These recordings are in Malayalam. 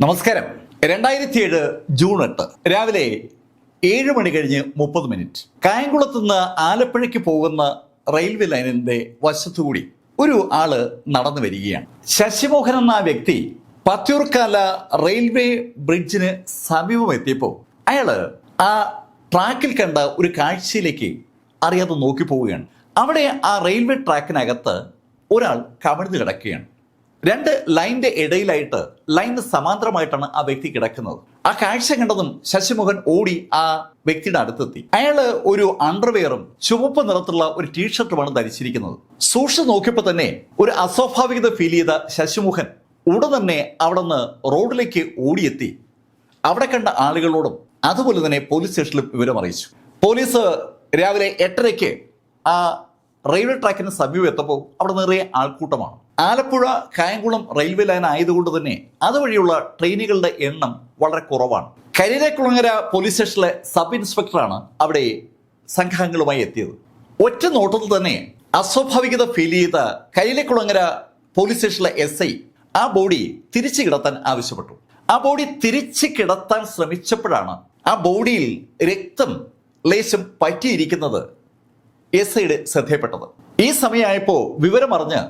നമസ്കാരം. 2007 ജൂൺ 8 രാവിലെ 7 മണി കഴിഞ്ഞ് 30 കായംകുളത്ത് നിന്ന് ആലപ്പുഴയ്ക്ക് പോകുന്ന റെയിൽവേ ലൈനിന്റെ വശത്തുകൂടി ഒരു ആള് നടന്നു വരികയാണ്. ശശിമോഹൻ എന്ന ആ വ്യക്തി പത്തിയൂർക്കാല റെയിൽവേ ബ്രിഡ്ജിന് സമീപം എത്തിയപ്പോൾ അയാള് ആ ട്രാക്കിൽ കണ്ട ഒരു കാഴ്ചയിലേക്ക് അറിയാതെ നോക്കി പോവുകയാണ്. അവിടെ ആ റെയിൽവേ ട്രാക്കിനകത്ത് ഒരാൾ കമിഴ്ന്നു കിടക്കുകയാണ്. രണ്ട് ലൈനിന്റെ ഇടയിലായിട്ട് ലൈനിന് സമാന്തരമായിട്ടാണ് ആ വ്യക്തി കിടക്കുന്നത്. ആ കാഴ്ച കണ്ടതും ശശിമോഹൻ ഓടി ആ വ്യക്തിയുടെ അടുത്തെത്തി. അയാള് ഒരു അണ്ടർവെയറും ചുവപ്പ് നിറത്തിലുള്ള ഒരു ടീഷർട്ടുമാണ് ധരിച്ചിരിക്കുന്നത്. സൂക്ഷിച്ചു നോക്കിയപ്പോൾ തന്നെ ഒരു അസ്വാഭാവികത ഫീൽ ചെയ്ത ശശിമോഹൻ ഉടൻ തന്നെ അവിടെ നിന്ന് റോഡിലേക്ക് ഓടിയെത്തി അവിടെ കണ്ട ആളുകളോടും അതുപോലെ തന്നെ പോലീസ് സ്റ്റേഷനിലും വിവരം അറിയിച്ചു. പോലീസ് രാവിലെ 8:30 ആ റെയിൽവേ ട്രാക്കിന് സമീപം എത്തപ്പോൾ അവിടെ നിറയെ ആൾക്കൂട്ടമാണ്. ആലപ്പുഴ കായംകുളം റെയിൽവേ ലൈൻ ആയതുകൊണ്ട് തന്നെ അതുവഴിയുള്ള ട്രെയിനുകളുടെ എണ്ണം വളരെ കുറവാണ്. കരിയിലക്കുളങ്ങര പോലീസ് സ്റ്റേഷനിലെ സബ് ഇൻസ്പെക്ടറാണ് അവിടെ സംഘാംഗങ്ങളുമായി എത്തിയത്. ഒറ്റ നോട്ടത്തിൽ തന്നെ അസ്വാഭാവികത ഫീൽ ചെയ്ത കരിയിലക്കുളങ്ങര പോലീസ് സ്റ്റേഷനിലെ SI ആ ബോഡി തിരിച്ചു കിടത്താൻ ആവശ്യപ്പെട്ടു. ആ ബോഡി തിരിച്ചു കിടത്താൻ ശ്രമിച്ചപ്പോഴാണ് ആ ബോഡിയിൽ രക്തം ലേശം പറ്റിയിരിക്കുന്നത് SIയുടെ ശ്രദ്ധയപ്പെട്ടത്. ഈ സമയമായപ്പോൾ വിവരമറിഞ്ഞ്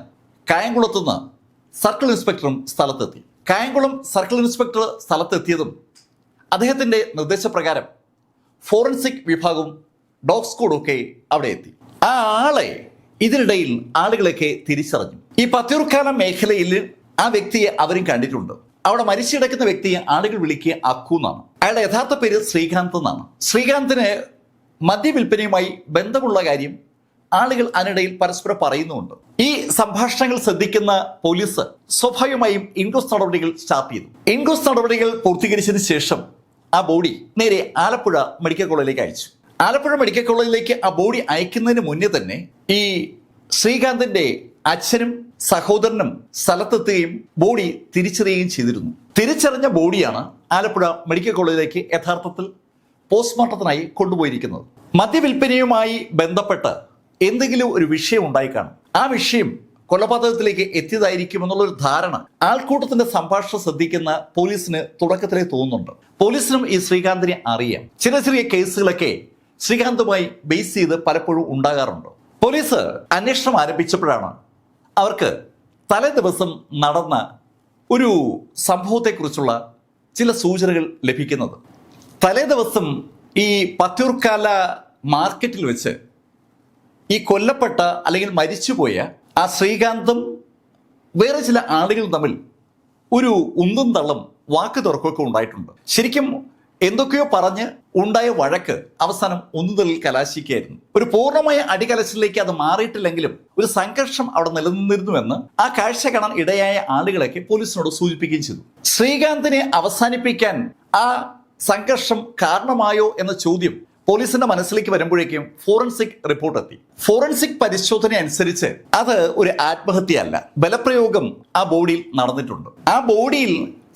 കായംകുളത്തുനിന്ന് സർക്കിൾ ഇൻസ്പെക്ടറും സ്ഥലത്തെത്തി. കായംകുളം സർക്കിൾ ഇൻസ്പെക്ടർ സ്ഥലത്തെത്തിയതും അദ്ദേഹത്തിന്റെ നിർദ്ദേശപ്രകാരം ഫോറൻസിക് വിഭാഗവും ഡോഗ് സ്ക്വാഡും ഒക്കെ അവിടെ എത്തി. ആ ആളെ ഇതിനിടയിൽ ആളുകളൊക്കെ തിരിച്ചറിഞ്ഞു. ഈ പത്തിയൂർക്കാല മേഖലയിൽ ആ വ്യക്തിയെ അവരും കണ്ടിട്ടുണ്ട്. അവിടെ മരിച്ചു കിടക്കുന്ന വ്യക്തിയെ ആളുകൾ വിളിക്കുക അക്കു എന്നാണ്. അയാളുടെ യഥാർത്ഥ പേര് ശ്രീകാന്ത് എന്നാണ്. ശ്രീകാന്തിന് മദ്യവിൽപ്പനയുമായി ബന്ധമുള്ള കാര്യം ആളുകൾ അതിനിടയിൽ പരസ്പരം പറയുന്നുമുണ്ട്. ഈ സംഭാഷണങ്ങൾ ശ്രദ്ധിക്കുന്ന പോലീസ് സ്വാഭാവികമായും ഇൻക്വസ്റ്റ് നടപടികൾ സ്റ്റാർട്ട് ചെയ്തു. ഇൻക്വസ്റ്റ് നടപടികൾ പൂർത്തീകരിച്ചതിന് ശേഷം ആ ബോഡി നേരെ ആലപ്പുഴ മെഡിക്കൽ കോളേജിലേക്ക് അയച്ചു. ആലപ്പുഴ മെഡിക്കൽ കോളേജിലേക്ക് ആ ബോഡി അയക്കുന്നതിന് മുന്നേ തന്നെ ഈ ശ്രീകാന്തിന്റെ അച്ഛനും സഹോദരനും സ്ഥലത്തെത്തുകയും ബോഡി തിരിച്ചറിയുകയും ചെയ്തിരുന്നു. തിരിച്ചറിഞ്ഞ ബോഡിയാണ് ആലപ്പുഴ മെഡിക്കൽ കോളേജിലേക്ക് യഥാർത്ഥത്തിൽ പോസ്റ്റ്മോർട്ടത്തിനായി കൊണ്ടുപോയിരിക്കുന്നത്. മദ്യവിൽപ്പനയുമായി ബന്ധപ്പെട്ട് എന്തെങ്കിലും ഒരു വിഷയം ഉണ്ടായി കാണും. ആ വിഷയം കൊലപാതകത്തിലേക്ക് എത്തിയതായിരിക്കും എന്നുള്ളൊരു ധാരണ ആൾക്കൂട്ടത്തിന്റെ സംഭാഷണം ശ്രദ്ധിക്കുന്ന പോലീസിന് തുടക്കത്തിലേ തോന്നുന്നുണ്ട്. പോലീസിനും ഈ ശ്രീകാന്തിനെ അറിയാം. ചെറിയ കേസുകളൊക്കെ ശ്രീകാന്തുമായി ബേസ് ചെയ്ത് പലപ്പോഴും ഉണ്ടാകാറുണ്ട്. പോലീസ് അന്വേഷണം ആരംഭിച്ചപ്പോഴാണ് അവർക്ക് തലേ ദിവസം നടന്ന ഒരു സംഭവത്തെക്കുറിച്ചുള്ള ചില സൂചനകൾ ലഭിക്കുന്നത്. തലേ ദിവസം ഈ പത്തിയൂർക്കാല മാർക്കറ്റിൽ വെച്ച് ഈ കൊല്ലപ്പെട്ട അല്ലെങ്കിൽ മരിച്ചുപോയ ആ ശ്രീകാന്തും വേറെ ചില ആളുകളും തമ്മിൽ ഒരു ഉന്തും തള്ളും വാക്ക് തുറക്കൊക്കെ ഉണ്ടായിട്ടുണ്ട്. ശരിക്കും എന്തൊക്കെയോ പറഞ്ഞ് ഉണ്ടായ വഴക്ക് അവസാനം ഉന്തുതള്ളിൽ കലാശിക്കുകയായിരുന്നു. ഒരു പൂർണ്ണമായ അടികലശലിലേക്ക് അത് മാറിയിട്ടില്ലെങ്കിലും ഒരു സംഘർഷം അവിടെ നിലനിന്നിരുന്നുവെന്ന് ആ കാഴ്ച കാണാൻ ഇടയായ ആളുകളൊക്കെ പോലീസിനോട് സൂചിപ്പിക്കുകയും ചെയ്തു. ശ്രീകാന്തിനെ അവസാനിപ്പിക്കാൻ ആ സംഘർഷം കാരണമായോ എന്ന ചോദ്യം പോലീസിന്റെ മനസ്സിലേക്ക് വരുമ്പോഴേക്കും ഫോറൻസിക് റിപ്പോർട്ട് എത്തി. ഫോറൻസിക് പരിശോധന അനുസരിച്ച് അത് ഒരു ആത്മഹത്യയല്ല, ബലപ്രയോഗം ആ ബോഡിയിൽ നടന്നിട്ടുണ്ട്. ആ ബോഡിയിൽ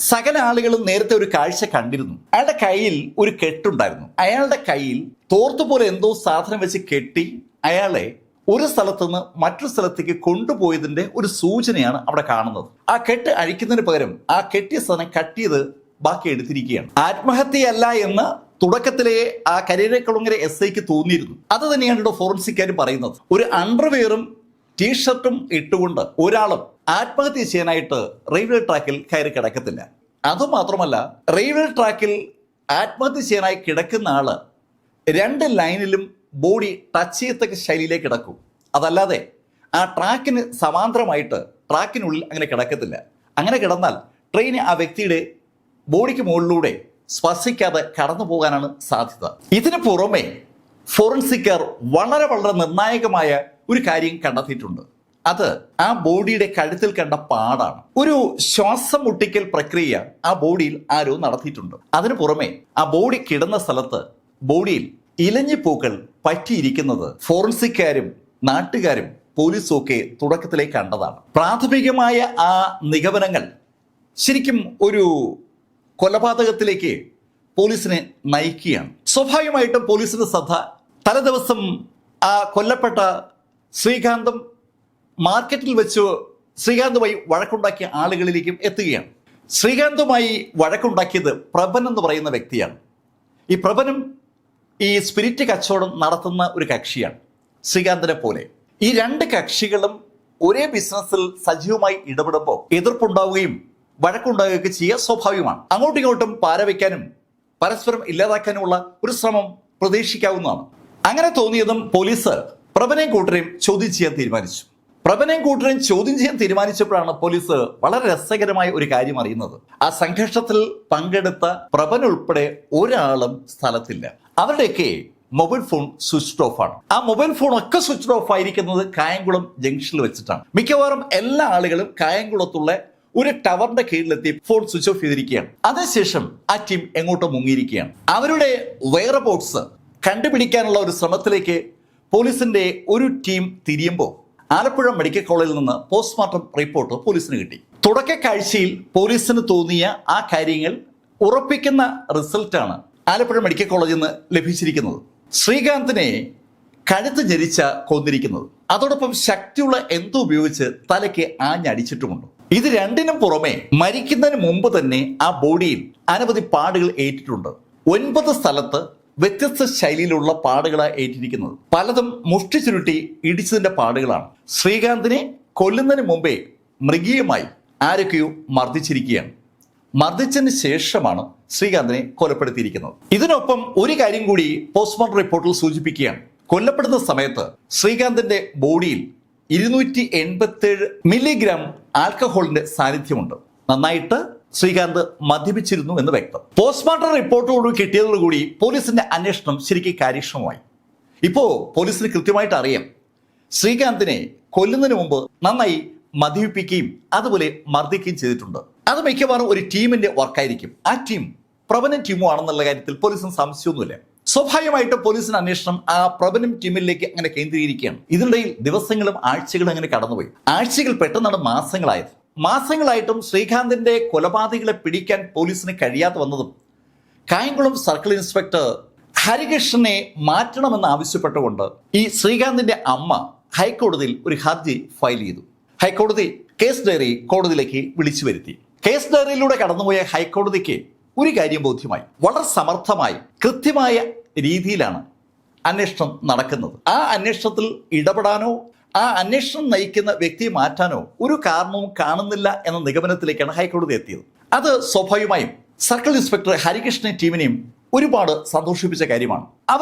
സകല ആളുകളും നേരത്തെ ഒരു കാഴ്ച കണ്ടിരുന്നു. അയാളുടെ കയ്യിൽ ഒരു കെട്ടുണ്ടായിരുന്നു. അയാളുടെ കയ്യിൽ തോർത്തുപോലെ എന്തോ സാധനം വെച്ച് കെട്ടി അയാളെ ഒരു സ്ഥലത്തുനിന്ന് മറ്റൊരു സ്ഥലത്തേക്ക് കൊണ്ടുപോയതിന്റെ ഒരു സൂചനയാണ് അവിടെ കാണുന്നത്. ആ കെട്ട് അഴിക്കുന്നതിന് പകരം ആ കെട്ടിയ സാധനം കട്ട് ചെയ്ത് ബാക്കി എടുത്തിരിക്കുകയാണ്. ആത്മഹത്യയല്ല എന്ന് തുടക്കത്തിലെ ആ കരിയിലക്കുളങ്ങര SIക്ക് തോന്നിയിരുന്നു. അത് തന്നെയാണ് ഫോറൻസിക്കാർ പറയുന്നത്. ഒരു അണ്ടർവെയറും ടീഷർട്ടും ഇട്ടുകൊണ്ട് ഒരാളും ആത്മഹത്യ ചെയ്യാനായിട്ട് റെയിൽവേ ട്രാക്കിൽ കയറി കിടക്കത്തില്ല. അതുമാത്രമല്ല, റെയിൽവേ ട്രാക്കിൽ ആത്മഹത്യ ചെയ്യാനായി കിടക്കുന്ന ആള് രണ്ട് ലൈനിലും ബോഡി ടച്ച് ചെയ്യത്തക്ക ശൈലിയിലേക്ക് കിടക്കും. അതല്ലാതെ ആ ട്രാക്കിന് സമാന്തരമായിട്ട് ട്രാക്കിനുള്ളിൽ അങ്ങനെ കിടക്കത്തില്ല. അങ്ങനെ കിടന്നാൽ ട്രെയിൻ ആ വ്യക്തിയുടെ ബോഡിക്ക് മുകളിലൂടെ സ്പർശിക്കാതെ കടന്നു പോകാനാണ് സാധ്യത. ഇതിനു പുറമെ ഫോറൻസിക്കാർ വളരെ നിർണായകമായ ഒരു കാര്യം കണ്ടെത്തിയിട്ടുണ്ട്. അത് ആ ബോഡിയുടെ കഴുത്തിൽ കണ്ട പാടാണ്. ഒരു ശ്വാസം മുട്ടിക്കൽ പ്രക്രിയ ആ ബോഡിയിൽ ആരോ നടത്തിയിട്ടുണ്ട്. അതിനു പുറമെ ആ ബോഡി കിടന്ന സ്ഥലത്ത് ബോഡിയിൽ ഇലഞ്ഞിപ്പൂക്കൾ പറ്റിയിരിക്കുന്നത് ഫോറൻസിക്കാരും നാട്ടുകാരും പോലീസും ഒക്കെ തുടക്കത്തിലേ കണ്ടതാണ്. പ്രാഥമികമായ ആ നിഗമനങ്ങൾ ശരിക്കും ഒരു കൊലപാതകത്തിലേക്ക് പോലീസിനെ നയിക്കുകയാണ്. സ്വാഭാവികമായിട്ടും പോലീസിന്റെ ശ്രദ്ധ തലേദിവസം ആ കൊല്ലപ്പെട്ട ശ്രീകാന്തും മാർക്കറ്റിൽ വെച്ച് ശ്രീകാന്തുമായി വഴക്കുണ്ടാക്കിയ ആളുകളിലേക്കും എത്തുകയാണ്. ശ്രീകാന്തുമായി വഴക്കുണ്ടാക്കിയത് പ്രഭൻ എന്ന് പറയുന്ന വ്യക്തിയാണ്. ഈ പ്രഭനും ഈ സ്പിരിറ്റ് കച്ചവടം നടത്തുന്ന ഒരു കക്ഷിയാണ് ശ്രീകാന്തിനെ പോലെ. ഈ രണ്ട് കക്ഷികളും ഒരേ ബിസിനസ്സിൽ സജീവമായി ഇടപെടുമ്പോൾ എതിർപ്പുണ്ടാവുകയും വഴക്കുണ്ടാവുകയൊക്കെ ചെയ്യുക സ്വാഭാവികമാണ്. അങ്ങോട്ടും ഇങ്ങോട്ടും പാരവയ്ക്കാനും പരസ്പരം ഇല്ലാതാക്കാനുമുള്ള ഒരു ശ്രമം പ്രതീക്ഷിക്കാവുന്നതാണ്. അങ്ങനെ തോന്നിയതും പോലീസ് പ്രഭനെയും കൂട്ടരെയും ചോദ്യം ചെയ്യാൻ തീരുമാനിച്ചു. പ്രഭനെയും കൂട്ടരെയും ചോദ്യം ചെയ്യാൻ തീരുമാനിച്ചപ്പോഴാണ് പോലീസ് വളരെ രസകരമായ ഒരു കാര്യം അറിയുന്നത്. ആ സംഘർഷത്തിൽ പങ്കെടുത്ത പ്രഭൻ ഉൾപ്പെടെ ഒരാളും സ്ഥലത്തില്ല. അവരുടെയൊക്കെ മൊബൈൽ ഫോൺ സ്വിച്ച് ഓഫ് ആണ്. ആ മൊബൈൽ ഫോൺ ഒക്കെ സ്വിച്ച് ഓഫ് ആയിരിക്കുന്നത് കായംകുളം ജംഗ്ഷനിൽ വെച്ചിട്ടാണ്. മിക്കവാറും എല്ലാ ആളുകളും കായംകുളത്തുള്ള ഒരു ടവറിന്റെ കീഴിലെത്തി ഫോൺ സ്വിച്ച് ഓഫ് ചെയ്തിരിക്കുകയാണ്. അതിനുശേഷം ആ ടീം എങ്ങോട്ടോ മുങ്ങിയിരിക്കുകയാണ്. അവരുടെ വെയർഅബൌട്ട്സ് കണ്ടുപിടിക്കാനുള്ള ഒരു ശ്രമത്തിലേക്ക് പോലീസിന്റെ ഒരു ടീം തിരിയുമ്പോൾ ആലപ്പുഴ മെഡിക്കൽ കോളേജിൽ നിന്ന് പോസ്റ്റ്മോർട്ടം റിപ്പോർട്ട് പോലീസിന് കിട്ടി. തുടക്ക കാഴ്ചയിൽ പോലീസിന് തോന്നിയ ആ കാര്യങ്ങൾ ഉറപ്പിക്കുന്ന റിസൾട്ടാണ് ആലപ്പുഴ മെഡിക്കൽ കോളേജിൽ നിന്ന് ലഭിച്ചിരിക്കുന്നത്. ശ്രീകാന്തിനെ കഴുത്ത് ഞെരിച്ച കൊന്നിരിക്കുന്നത്, അതോടൊപ്പം ശക്തിയുള്ള എന്തോ ഉപയോഗിച്ച് തലയ്ക്ക് ആഞ്ഞടിച്ചിട്ടുമുണ്ട്. ഇത് രണ്ടിനും പുറമെ മരിക്കുന്നതിന് മുമ്പ് തന്നെ ആ ബോഡിയിൽ അനവധി പാടുകൾ ഏറ്റിട്ടുണ്ട്. 9 സ്ഥലത്ത് വ്യത്യസ്ത ശൈലിയിലുള്ള പാടുകളാണ് ഏറ്റിരിക്കുന്നത്. പലതും മുഷ്ടി ചുരുട്ടി ഇടിച്ചതിന്റെ പാടുകളാണ്. ശ്രീകാന്തിനെ കൊല്ലുന്നതിന് മുമ്പേ മൃഗീയമായി ആരൊക്കെയോ മർദ്ദിച്ചിരിക്കുകയാണ്. മർദ്ദിച്ചതിന് ശേഷമാണ് ശ്രീകാന്തിനെ കൊലപ്പെടുത്തിയിരിക്കുന്നത്. ഇതിനൊപ്പം ഒരു കാര്യം കൂടി പോസ്റ്റ്മോർട്ടം റിപ്പോർട്ടിൽ സൂചിപ്പിക്കുകയാണ്. കൊല്ലപ്പെടുന്ന സമയത്ത് ശ്രീകാന്തിന്റെ ബോഡിയിൽ 287 മില്ലിഗ്രാം ആൽക്കഹോളിന്റെ സാന്നിധ്യമുണ്ട്. നന്നായിട്ട് ശ്രീകാന്ത് മദ്യപിച്ചിരുന്നു എന്ന് വ്യക്തം. പോസ്റ്റ്മോർട്ടം റിപ്പോർട്ടോട് കിട്ടിയതോടുകൂടി പോലീസിന്റെ അന്വേഷണം ശരിക്കും കാര്യക്ഷമമായി. ഇപ്പോ പോലീസിന് കൃത്യമായിട്ട് അറിയാം ശ്രീകാന്തിനെ കൊല്ലുന്നതിന് മുമ്പ് നന്നായി മദ്യപിപ്പിക്കുകയും അതുപോലെ മർദ്ദിക്കുകയും ചെയ്തിട്ടുണ്ട്. അത് മിക്കവാറും ഒരു ടീമിന്റെ വർക്കായിരിക്കും. ആ ടീം പ്രഭനും ടീമും ആണെന്നുള്ള കാര്യത്തിൽ പോലീസിന് സംശയമൊന്നുമില്ല. സ്വാഭാവികമായിട്ട് പോലീസിന്റെ അന്വേഷണം ആ പ്രഭനും ടീമിലേക്ക് അങ്ങനെ കേന്ദ്രീകരിക്കുകയാണ്. ഇതിനിടയിൽ ദിവസങ്ങളും ആഴ്ചകളും അങ്ങനെ കടന്നുപോയി. ആഴ്ചകൾ പെട്ടെന്നാണ് മാസങ്ങളായത്. മാസങ്ങളായിട്ടും ശ്രീകാന്തിന്റെ കൊലപാതകളെ പിടിക്കാൻ പോലീസിന് കഴിയാതെ വന്നതും കായംകുളം സർക്കിൾ ഇൻസ്പെക്ടർ ഹരികൃഷ്ണനെ മാറ്റണമെന്ന് ആവശ്യപ്പെട്ടുകൊണ്ട് ഈ ശ്രീകാന്തിന്റെ അമ്മ ഹൈക്കോടതിയിൽ ഒരു ഹർജി ഫയൽ ചെയ്തു. ഹൈക്കോടതി കേസ് ഡയറി കോടതിയിലേക്ക് വിളിച്ചു വരുത്തി. കേസ് ഡയറിയിലൂടെ കടന്നുപോയ ഹൈക്കോടതിക്ക് ഒരു കാര്യം ബോധ്യമായി. വളരെ സമർത്ഥമായി കൃത്യമായ രീതിയിലാണ് അന്വേഷണം നടക്കുന്നത്. ആ അന്വേഷണത്തിൽ ഇടപെടാനോ ആ അന്വേഷണം നയിക്കുന്ന വ്യക്തിയെ മാറ്റാനോ ഒരു കാരണവും കാണുന്നില്ല എന്ന നിഗമനത്തിലേക്കാണ് ഹൈക്കോടതി എത്തിയത്. അത് സ്വാഭാവികമായും സർക്കിൾ ഇൻസ്പെക്ടർ ഹരികൃഷ്ണൻ ടീമിനെയും ഒരുപാട് സന്തോഷിപ്പിച്ച കാര്യമാണ്.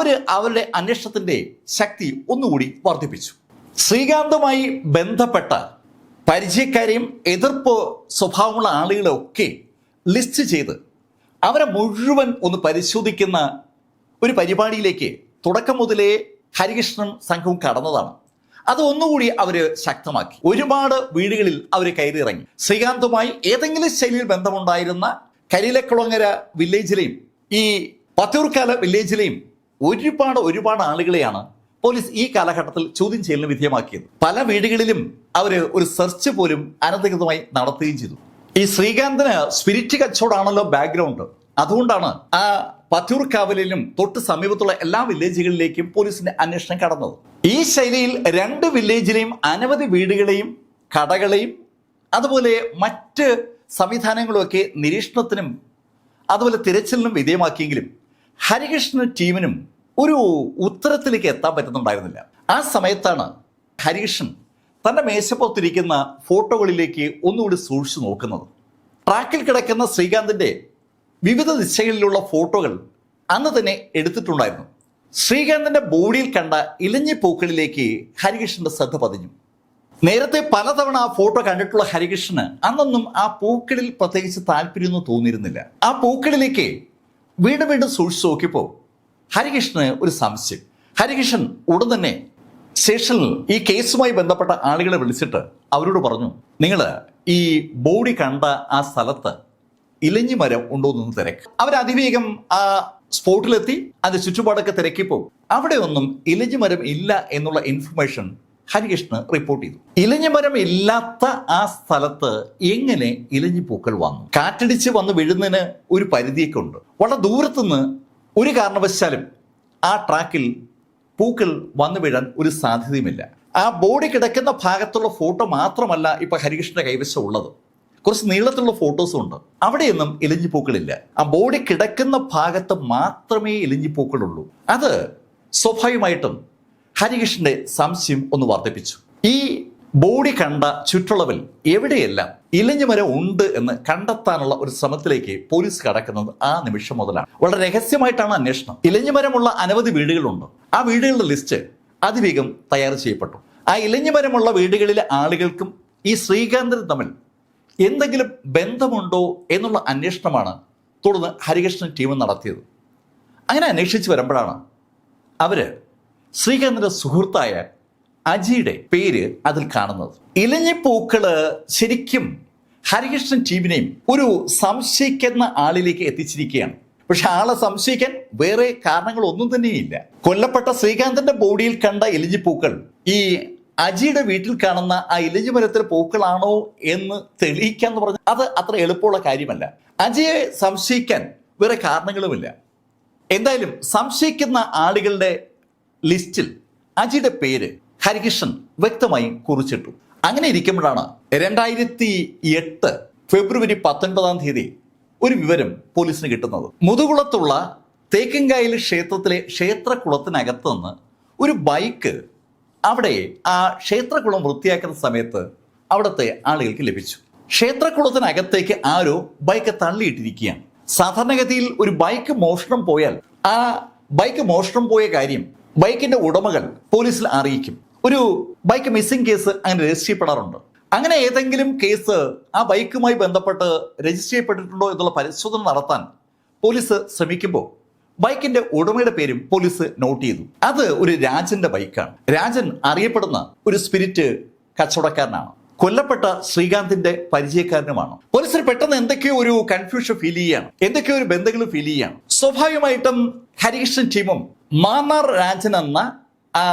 അവരുടെ അന്വേഷണത്തിന്റെ ശക്തി ഒന്നുകൂടി വർദ്ധിപ്പിച്ചു. ശ്രീകാന്തുമായി ബന്ധപ്പെട്ട പരിചയക്കാരെയും എതിർപ്പ് സ്വഭാവമുള്ള ആളുകളെ ഒക്കെ ലിസ്റ്റ് ചെയ്ത് അവരെ മുഴുവൻ ഒന്ന് പരിശോധിക്കുന്ന ഒരു പരിപാടിയിലേക്ക് തുടക്കം മുതലേ ഹരികൃഷ്ണൻ സംഘവും കടന്നതാണ്. അത് ഒന്നുകൂടി അവര് ശക്തമാക്കി. ഒരുപാട് വീടുകളിൽ അവർ കയറിയിറങ്ങി. ശ്രീകാന്തുമായി ഏതെങ്കിലും ശൈലിയിൽ ബന്ധമുണ്ടായിരുന്ന കരിയിലക്കുളങ്ങര വില്ലേജിലെയും ഈ പത്തൂർക്കാല വില്ലേജിലെയും ഒരുപാട് ആളുകളെയാണ് പോലീസ് ഈ കാലഘട്ടത്തിൽ ചോദ്യം ചെയ്യലിന് വിധേയമാക്കിയത്. പല വീടുകളിലും അവര് ഒരു സെർച്ച് പോലും അനധികൃതമായി നടത്തുകയും ചെയ്തു. ഈ ശ്രീകാന്തിന് സ്പിരിറ്റ് കച്ചവടമാണല്ലോ ബാക്ക്ഗ്രൗണ്ട്. അതുകൊണ്ടാണ് ആ പത്തൂർക്കാവലിലും തൊട്ട് സമീപത്തുള്ള എല്ലാ വില്ലേജുകളിലേക്കും പോലീസിന്റെ അന്വേഷണം കടന്നത്. ഈ ശൈലിയിൽ 2 വില്ലേജിലെയും അനവധി വീടുകളെയും കടകളെയും അതുപോലെ മറ്റ് സംവിധാനങ്ങളുമൊക്കെ നിരീക്ഷണത്തിനും അതുപോലെ തിരച്ചിലിനും വിധേയമാക്കിയെങ്കിലും ഹരികൃഷ്ണൻ ടീമിനും ഒരു ഉത്തരത്തിലേക്ക് എത്താൻ പറ്റുന്നുണ്ടായിരുന്നില്ല. ആ സമയത്താണ് ഹരികൃഷ്ണൻ തന്റെ മേശപ്പുറത്തിരിക്കുന്ന ഫോട്ടോകളിലേക്ക് ഒന്നുകൂടി സൂക്ഷിച്ചു നോക്കുന്നത്. ട്രാക്കിൽ കിടക്കുന്ന ശ്രീകാന്തിന്റെ വിവിധ ദിശകളിലുള്ള ഫോട്ടോകൾ അന്ന് തന്നെ എടുത്തിട്ടുണ്ടായിരുന്നു. ശ്രീകാന്തിന്റെ ബോഡിയിൽ കണ്ട ഇലഞ്ഞി പൂക്കളിലേക്ക് ഹരികൃഷ്ണന്റെ ശ്രദ്ധ പതിഞ്ഞു. നേരത്തെ പലതവണ ആ ഫോട്ടോ കണ്ടിട്ടുള്ള ഹരികൃഷ്ണന് അന്നൊന്നും ആ പൂക്കളിൽ പ്രത്യേകിച്ച് താല്പര്യമൊന്നും തോന്നിയിരുന്നില്ല. ആ പൂക്കളിലേക്ക് വീണ്ടും സൂക്ഷിച്ചു നോക്കിയപ്പോൾ ഹരികൃഷ്ണന് ഒരു സംശയം. ഹരികൃഷ്ണൻ ഉടൻ തന്നെ സ്റ്റേഷനിൽ ഈ കേസുമായി ബന്ധപ്പെട്ട ആളുകളെ വിളിച്ചിട്ട് അവരോട് പറഞ്ഞു, നിങ്ങൾ ഈ ബോഡി കണ്ട ആ സ്ഥലത്ത് ഇലഞ്ഞി മരം ഉണ്ടോ എന്ന് തിരക്ക്. അവരതിവേഗം ആ സ്പോട്ടിലെത്തി അതിന്റെ ചുറ്റുപാടൊക്കെ തിരക്കിപ്പോൾ അവിടെ ഒന്നും ഇലഞ്ഞി മരം ഇല്ല എന്നുള്ള ഇൻഫർമേഷൻ ഹരികൃഷ്ണൻ റിപ്പോർട്ട് ചെയ്തു. ഇലഞ്ഞി മരം ഇല്ലാത്ത ആ സ്ഥലത്ത് എങ്ങനെ ഇലഞ്ഞി പൂക്കൾ വന്നു? കാറ്റടിച്ച് വന്ന് വീഴുന്നതിന് ഒരു പരിധിയൊക്കെ ഉണ്ട്. വളരെ ദൂരത്തുനിന്ന് ഒരു കാരണവശാലും ആ ട്രാക്കിൽ പൂക്കൾ വന്നു വീഴാൻ ഒരു സാധ്യതയുമില്ല. ആ ബോഡി കിടക്കുന്ന ഭാഗത്തുള്ള ഫോട്ടോ മാത്രമല്ല ഇപ്പൊ ഹരികൃഷ്ണന്റെ കൈവശം ഉള്ളത്. കുറച്ച് നീളത്തിലുള്ള ഫോട്ടോസും ഉണ്ട്. അവിടെയൊന്നും ഇലഞ്ഞിപ്പൂക്കളില്ല. ആ ബോഡി കിടക്കുന്ന ഭാഗത്ത് മാത്രമേ ഇലഞ്ഞിപ്പൂക്കളുള്ളൂ. അത് സ്വാഭാവികമായിട്ടും ഹരികൃഷ്ണന്റെ സംശയം ഒന്ന് വർദ്ധിപ്പിച്ചു. ഈ ബോഡി കണ്ട ചുറ്റളവിൽ എവിടെയെല്ലാം ഇലഞ്ഞിമരം ഉണ്ട് എന്ന് കണ്ടെത്താനുള്ള ഒരു ശ്രമത്തിലേക്ക് പോലീസ് കടക്കുന്നത് ആ നിമിഷം മുതലാണ്. വളരെ രഹസ്യമായിട്ടാണ് അന്വേഷണം. ഇലഞ്ഞിമരമുള്ള അനവധി വീടുകളുണ്ട്. ആ വീടുകളുടെ ലിസ്റ്റ് അതിവേഗം തയ്യാർ ചെയ്യപ്പെട്ടു. ആ ഇലഞ്ഞിമരമുള്ള വീടുകളിലെ ആളുകൾക്കും ഈ ശ്രീകാന്തനും തമ്മിൽ എന്തെങ്കിലും ബന്ധമുണ്ടോ എന്നുള്ള അന്വേഷണമാണ് തുടർന്ന് ഹരികൃഷ്ണൻ ടീം നടത്തിയത്. അങ്ങനെ അന്വേഷിച്ച് വരുമ്പോഴാണ് അവര് ശ്രീകാന്തന്റെ സുഹൃത്തായ അജിയുടെ പേര് അതിൽ കാണുന്നത്. ഇലഞ്ഞിപ്പൂക്കള് ശരിക്കും ഹരികൃഷ്ണൻ ടീമിനെയും ഒരു സംശയിക്കുന്ന ആളിലേക്ക് എത്തിച്ചിരിക്കുകയാണ്. പക്ഷെ ആളെ സംശയിക്കാൻ വേറെ കാരണങ്ങളൊന്നും തന്നെയില്ല. കൊല്ലപ്പെട്ട ശ്രീകാന്തന്റെ ബോഡിയിൽ കണ്ട ഇലഞ്ഞിപ്പൂക്കൾ ഈ അജിയുടെ വീട്ടിൽ കാണുന്ന ആ ഇലഞ്ഞിമരത്തിലെ പൂക്കളാണോ എന്ന് തെളിയിക്കാന്ന് പറഞ്ഞാൽ അത് അത്ര എളുപ്പമുള്ള കാര്യമല്ല. അജിയെ സംശയിക്കാൻ വേറെ കാരണങ്ങളുമില്ല. എന്തായാലും സംശയിക്കുന്ന ആളുകളുടെ ലിസ്റ്റിൽ അജിയുടെ പേര് ഹരികൃഷ്ണൻ വ്യക്തമായി കുറിച്ചിട്ടു. അങ്ങനെ ഇരിക്കുമ്പോഴാണ് 2008 ഫെബ്രുവരി 19 ഒരു വിവരം പോലീസിന് കിട്ടുന്നത്. മുതുകുളത്തുള്ള തേക്കൻകായൽ ക്ഷേത്രത്തിലെ ക്ഷേത്രകുളത്തിനകത്ത് നിന്ന് ഒരു ബൈക്ക് അവിടെ ആ ക്ഷേത്രകുളം വൃത്തിയാക്കുന്ന സമയത്ത് അവിടുത്തെ ആളുകൾക്ക് ലഭിച്ചു. ക്ഷേത്രകുളത്തിനകത്തേക്ക് ആരോ ബൈക്ക് തള്ളിയിട്ടിരിക്കുകയാണ്. സാധാരണഗതിയിൽ ഒരു ബൈക്ക് മോഷണം പോയാൽ ആ ബൈക്ക് മോഷണം പോയ കാര്യം ബൈക്കിന്റെ ഉടമകൾ പോലീസിൽ അറിയിക്കും. ഒരു ബൈക്ക് മിസ്സിംഗ് കേസ് അങ്ങനെ രജിസ്റ്റർ ചെയ്യപ്പെടാറുണ്ട്. അങ്ങനെ ഏതെങ്കിലും കേസ് ആ ബൈക്കുമായി ബന്ധപ്പെട്ട് രജിസ്റ്റർ ചെയ്യപ്പെട്ടിട്ടുണ്ടോ എന്നുള്ള പരിശോധന നടത്താൻ പോലീസ് ശ്രമിക്കുമ്പോൾ ബൈക്കിന്റെ ഉടമയുടെ പേരും പോലീസ് നോട്ട് ചെയ്തു. അത് ഒരു രാജന്റെ ബൈക്കാണ്. രാജൻ അറിയപ്പെടുന്ന ഒരു സ്പിരിറ്റ് കച്ചവടക്കാരനാണ്. കൊല്ലപ്പെട്ട ശ്രീകാന്തിന്റെ പരിചയക്കാരനുമാണ്. പോലീസിന് പെട്ടെന്ന് എന്തൊക്കെയോ ഒരു കൺഫ്യൂഷൻ ഫീൽ ചെയ്യുകയാണ്, എന്തൊക്കെയോ ഒരു ബന്ധങ്ങൾ ഫീൽ ചെയ്യുകയാണ്. സ്വാഭാവികമായിട്ടും ഹരികൃഷ്ണൻ ടീമും മാന്നാർ രാജൻ എന്ന ആ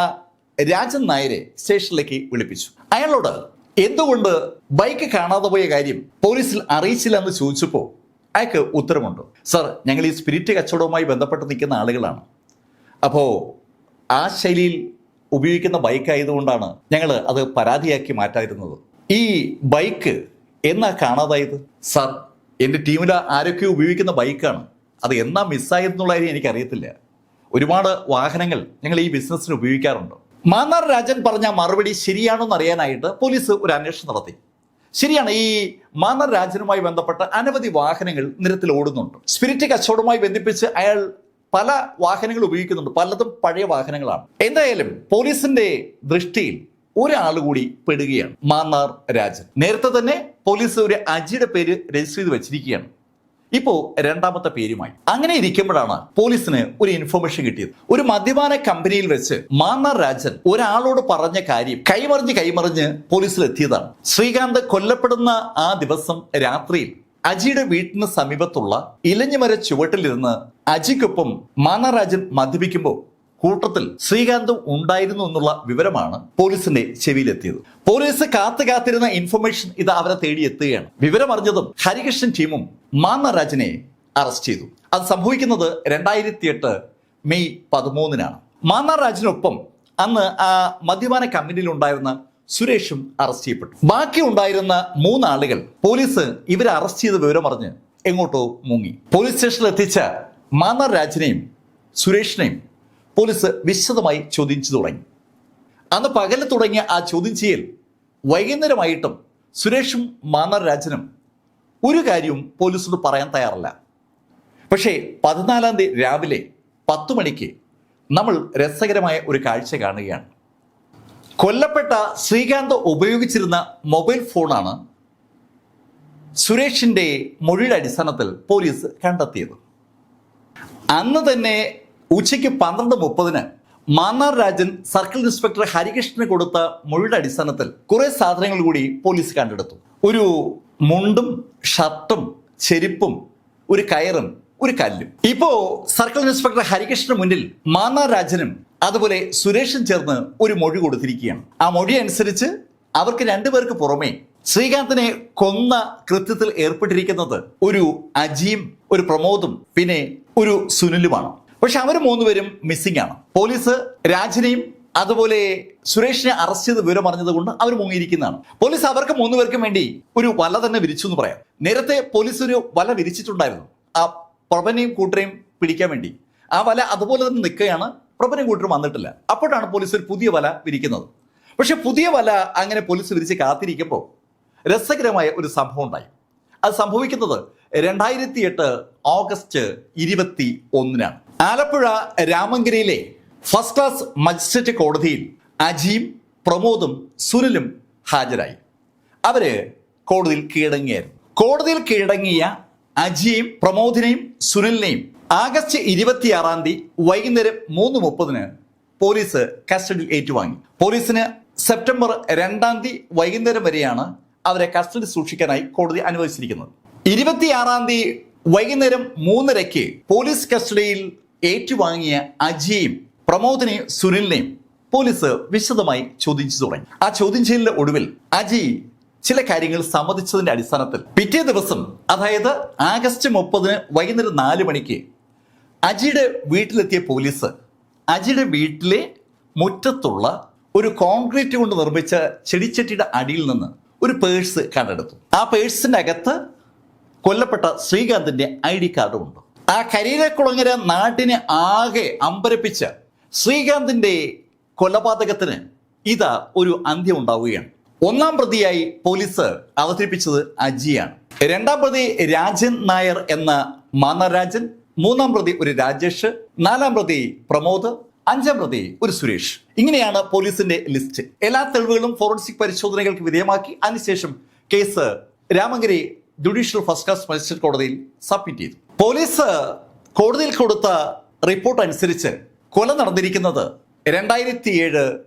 രാജൻ നായരെ സ്റ്റേഷനിലേക്ക് വിളിപ്പിച്ചു. അയാളോട് എന്തുകൊണ്ട് ബൈക്ക് കാണാതെ പോയ കാര്യം പോലീസിൽ അറിയിച്ചില്ല എന്ന് ചോദിച്ചപ്പോൾ അയാൾക്ക് ഉത്തരമുണ്ട്. സർ, ഞങ്ങൾ ഈ സ്പിരിറ്റ് കച്ചവടവുമായി ബന്ധപ്പെട്ട് നിൽക്കുന്ന ആളുകളാണ്. അപ്പോൾ ആ ശൈലിയിൽ ഉപയോഗിക്കുന്ന ബൈക്ക് ആയതുകൊണ്ടാണ് ഞങ്ങൾ അത് പരാതിയാക്കി മാറ്റാതിരുന്നത്. ഈ ബൈക്ക് എന്നാ കാണാതായത്? സർ, എൻ്റെ ടീമിൽ ആരൊക്കെ ഉപയോഗിക്കുന്ന ബൈക്കാണ്. അത് എന്നാ മിസ്സായതെന്നുള്ള കാര്യം എനിക്കറിയത്തില്ല. ഒരുപാട് വാഹനങ്ങൾ ഞങ്ങൾ ഈ ബിസിനസ്സിന് ഉപയോഗിക്കാറുണ്ട്. മാന്നാർ രാജൻ പറഞ്ഞ മറുപടി ശരിയാണോ എന്നറിയാനായിട്ട് പോലീസ് ഒരു അന്വേഷണം നടത്തി. ശരിയാണ്, ഈ മാന്നാർ രാജനുമായി ബന്ധപ്പെട്ട അനവധി വാഹനങ്ങൾ നിരത്തിൽ ഓടുന്നുണ്ട്. സ്പിരിറ്റ് കച്ചവടവുമായി ബന്ധിപ്പിച്ച് അയാൾ പല വാഹനങ്ങൾ ഉപയോഗിക്കുന്നുണ്ട്. പലതും പഴയ വാഹനങ്ങളാണ്. എന്തായാലും പോലീസിന്റെ ദൃഷ്ടിയിൽ ഒരാൾ കൂടി പെടുകയാണ്, മാന്നാർ രാജൻ. നേരത്തെ തന്നെ പോലീസ് ഒരു അജിയുടെ പേര് രജിസ്റ്റർ ചെയ്ത് വെച്ചിരിക്കുകയാണ്. ഇപ്പോ രണ്ടാമത്തെ പേരുമായി. അങ്ങനെ ഇരിക്കുമ്പോഴാണ് പോലീസിന് ഒരു ഇൻഫർമേഷൻ കിട്ടിയത്. ഒരു മദ്യപാന കമ്പനിയിൽ വെച്ച് മാന്നാർ രാജൻ ഒരാളോട് പറഞ്ഞ കാര്യം കൈമറിഞ്ഞ് പോലീസിൽ എത്തിയതാണ്. ശ്രീകാന്ത് കൊല്ലപ്പെടുന്ന ആ ദിവസം രാത്രിയിൽ അജിയുടെ വീട്ടിന് സമീപത്തുള്ള ഇലഞ്ഞിമര ചുവട്ടിലിരുന്ന് അജിക്കൊപ്പം മാന്നാർ രാജൻ മദ്യപിക്കുമ്പോൾ കൂട്ടത്തിൽ ശ്രീകാന്തും ഉണ്ടായിരുന്നു എന്നുള്ള വിവരമാണ് പോലീസിന്റെ ചെവിയിലെത്തിയത്. പോലീസ് കാത്തിരുന്ന ഇൻഫർമേഷൻ ഇത് അവരെ തേടിയെത്തുകയാണ്. വിവരം അറിഞ്ഞതും ഹരികൃഷ്ണൻ ടീമും മാന്നാർ രാജനെ അറസ്റ്റ് ചെയ്തു. അത് സംഭവിക്കുന്നത് 2008 മെയ് 13 മാന്നാർ രാജനൊപ്പം അന്ന് ആ മദ്യപാന കമ്പനിയിൽ ഉണ്ടായിരുന്ന സുരേഷും അറസ്റ്റ് ചെയ്യപ്പെട്ടു. ബാക്കി ഉണ്ടായിരുന്ന 3 ആളുകൾ പോലീസ് ഇവരെ അറസ്റ്റ് ചെയ്ത വിവരം അറിഞ്ഞ് എങ്ങോട്ടോ മുങ്ങി. പോലീസ് സ്റ്റേഷനിൽ എത്തിച്ച മാന്നാർ രാജനെയും സുരേഷിനെയും പോലീസ് വിശദമായി ചോദ്യം ചെയ്തു തുടങ്ങി. അന്ന് പകല് തുടങ്ങിയ ആ ചോദ്യം ചെയ്യൽ വൈകുന്നേരമായിട്ടും സുരേഷും മാന്നാർ രാജനും ഒരു കാര്യവും പോലീസിനോട് പറയാൻ തയ്യാറല്ല. പക്ഷേ 14 രാവിലെ 10 മണിക്ക് നമ്മൾ രസകരമായ ഒരു കാഴ്ച കാണുകയാണ്. കൊല്ലപ്പെട്ട ശ്രീകാന്ത് ഉപയോഗിച്ചിരുന്ന മൊബൈൽ ഫോണാണ് സുരേഷിന്റെ മൊഴിയുടെ അടിസ്ഥാനത്തിൽ പോലീസ് കണ്ടെത്തിയത്. അന്ന് തന്നെ ഉച്ചയ്ക്ക് 12:30 മാന്നാർ രാജൻ സർക്കിൾ ഇൻസ്പെക്ടർ ഹരികൃഷ്ണന് കൊടുത്ത മൊഴിയുടെ അടിസ്ഥാനത്തിൽ കുറെ സാധനങ്ങൾ കൂടി പോലീസ് കണ്ടെടുത്തു. ഒരു മുണ്ടും ഷർട്ടും ചെരുപ്പും ഒരു കയറും ഒരു കല്ലും. ഇപ്പോ സർക്കിൾ ഇൻസ്പെക്ടർ ഹരികൃഷ്ണന് മുന്നിൽ മാന്നാർ രാജനും അതുപോലെ സുരേഷും ചേർന്ന് ഒരു മൊഴി കൊടുത്തിരിക്കുകയാണ്. ആ മൊഴി അനുസരിച്ച് അവർക്ക് 2 പേർക്ക് പുറമെ ശ്രീകാന്തിനെ കൊന്ന കൃത്യത്തിൽ ഏർപ്പെട്ടിരിക്കുന്നത് ഒരു അജിയും ഒരു പ്രമോദും പിന്നെ ഒരു സുനിലുമാണ്. പക്ഷെ അവർ 3 പേരും മിസ്സിംഗ് ആണ്. പോലീസ് രാജനെയും അതുപോലെ സുരേഷിനെ അറസ്റ്റ് ചെയ്ത് വിവരം അറിഞ്ഞത് കൊണ്ട് അവർ മുങ്ങിയിരിക്കുന്നതാണ്. പോലീസ് അവർക്ക് 3 പേർക്കും വേണ്ടി ഒരു വല തന്നെ വിരിച്ചു എന്ന് പറയാം. നേരത്തെ പോലീസ് ഒരു വല വിരിച്ചിട്ടുണ്ടായിരുന്നു ആ പ്രഭനെയും കൂട്ടരെയും പിടിക്കാൻ വേണ്ടി. ആ വല അതുപോലെ തന്നെ നിൽക്കുകയാണ്. പ്രഭനെയും കൂട്ടരും വന്നിട്ടില്ല. അപ്പോഴാണ് പോലീസ് ഒരു പുതിയ വല വിരിക്കുന്നത്. പക്ഷെ പുതിയ വല അങ്ങനെ പോലീസ് വിരിച്ച് കാത്തിരിക്കുമ്പോൾ രസകരമായ ഒരു സംഭവം ഉണ്ടായി. അത് സംഭവിക്കുന്നത് 2008 ഓഗസ്റ്റ് 21-നാണ്. ആലപ്പുഴ രാമങ്കരിയിലെ ഫസ്റ്റ് ക്ലാസ് മജിസ്ട്രേറ്റ് കോടതിയിൽ അജിയും പ്രമോദും സുനിലും ഹാജരായി. അവര് കോടതിയിൽ കീഴടങ്ങിയായിരുന്നു. കോടതിയിൽ കീഴടങ്ങിയ അജിയെയും പ്രമോദിനെയും സുനിലിനെയും ആഗസ്റ്റ് 26 വൈകുന്നേരം 3:30 പോലീസ് കസ്റ്റഡിയിൽ ഏറ്റുവാങ്ങി. പോലീസിന് സെപ്റ്റംബർ 2 വൈകുന്നേരം വരെയാണ് അവരെ കസ്റ്റഡി സൂക്ഷിക്കാനായി കോടതി അനുവദിച്ചിരിക്കുന്നത്. 26 വൈകുന്നേരം 3:30 പോലീസ് കസ്റ്റഡിയിൽ ഏറ്റുവാങ്ങിയ അജിയെയും പ്രമോദിനെയും സുനിലിനെയും പോലീസ് വിശദമായി ചോദ്യം ചെയ്തു തുടങ്ങി. ആ ചോദ്യം ചെയ്യലിന്റെ ഒടുവിൽ അജി ചില കാര്യങ്ങൾ സമ്മതിച്ചതിന്റെ അടിസ്ഥാനത്തിൽ പിറ്റേ ദിവസം, അതായത് ആഗസ്റ്റ് 30 വൈകുന്നേരം 4 മണിക്ക് അജിയുടെ വീട്ടിലെത്തിയ പോലീസ് അജിയുടെ വീട്ടിലെ മുറ്റത്തുള്ള ഒരു കോൺക്രീറ്റ് കൊണ്ട് നിർമ്മിച്ച ചെടിച്ചട്ടിയുടെ അടിയിൽ നിന്ന് ഒരു പേഴ്സ് കണ്ടെടുത്തു. ആ പേഴ്സിന്റെ അകത്ത് കൊല്ലപ്പെട്ട ശ്രീകാന്തിന്റെ ID കാർഡും ഉണ്ട്. ആ കരിയിലക്കുളങ്ങര നാട്ടിനെ ആകെ അമ്പരപ്പിച്ച ശ്രീകാന്തിന്റെ കൊലപാതകത്തിന് ഇതാ ഒരു അന്ത്യം ഉണ്ടാവുകയാണ്. 1-ാം പ്രതിയായി പോലീസ് അവതരിപ്പിച്ചത് അജിയാണ്. 2-ാം പ്രതി രാജൻ നായർ എന്ന മാനരാജൻ, 3-ാം പ്രതി ഒരു രാജേഷ്, 4-ാം പ്രതി പ്രമോദ്, 5-ാം പ്രതി ഒരു സുരേഷ്. ഇങ്ങനെയാണ് പോലീസിന്റെ ലിസ്റ്റ്. എല്ലാ തെളിവുകളും ഫോറൻസിക് പരിശോധനകൾക്ക് വിധേയമാക്കി അതിനുശേഷം case Ramankari judicial first class magistrate കോടതിയിൽ സബ്മിറ്റ് ചെയ്തു. പോലീസ് കോടതിയിൽ കൊടുത്ത റിപ്പോർട്ട് അനുസരിച്ച് കൊല നടന്നിരിക്കുന്നത് 2007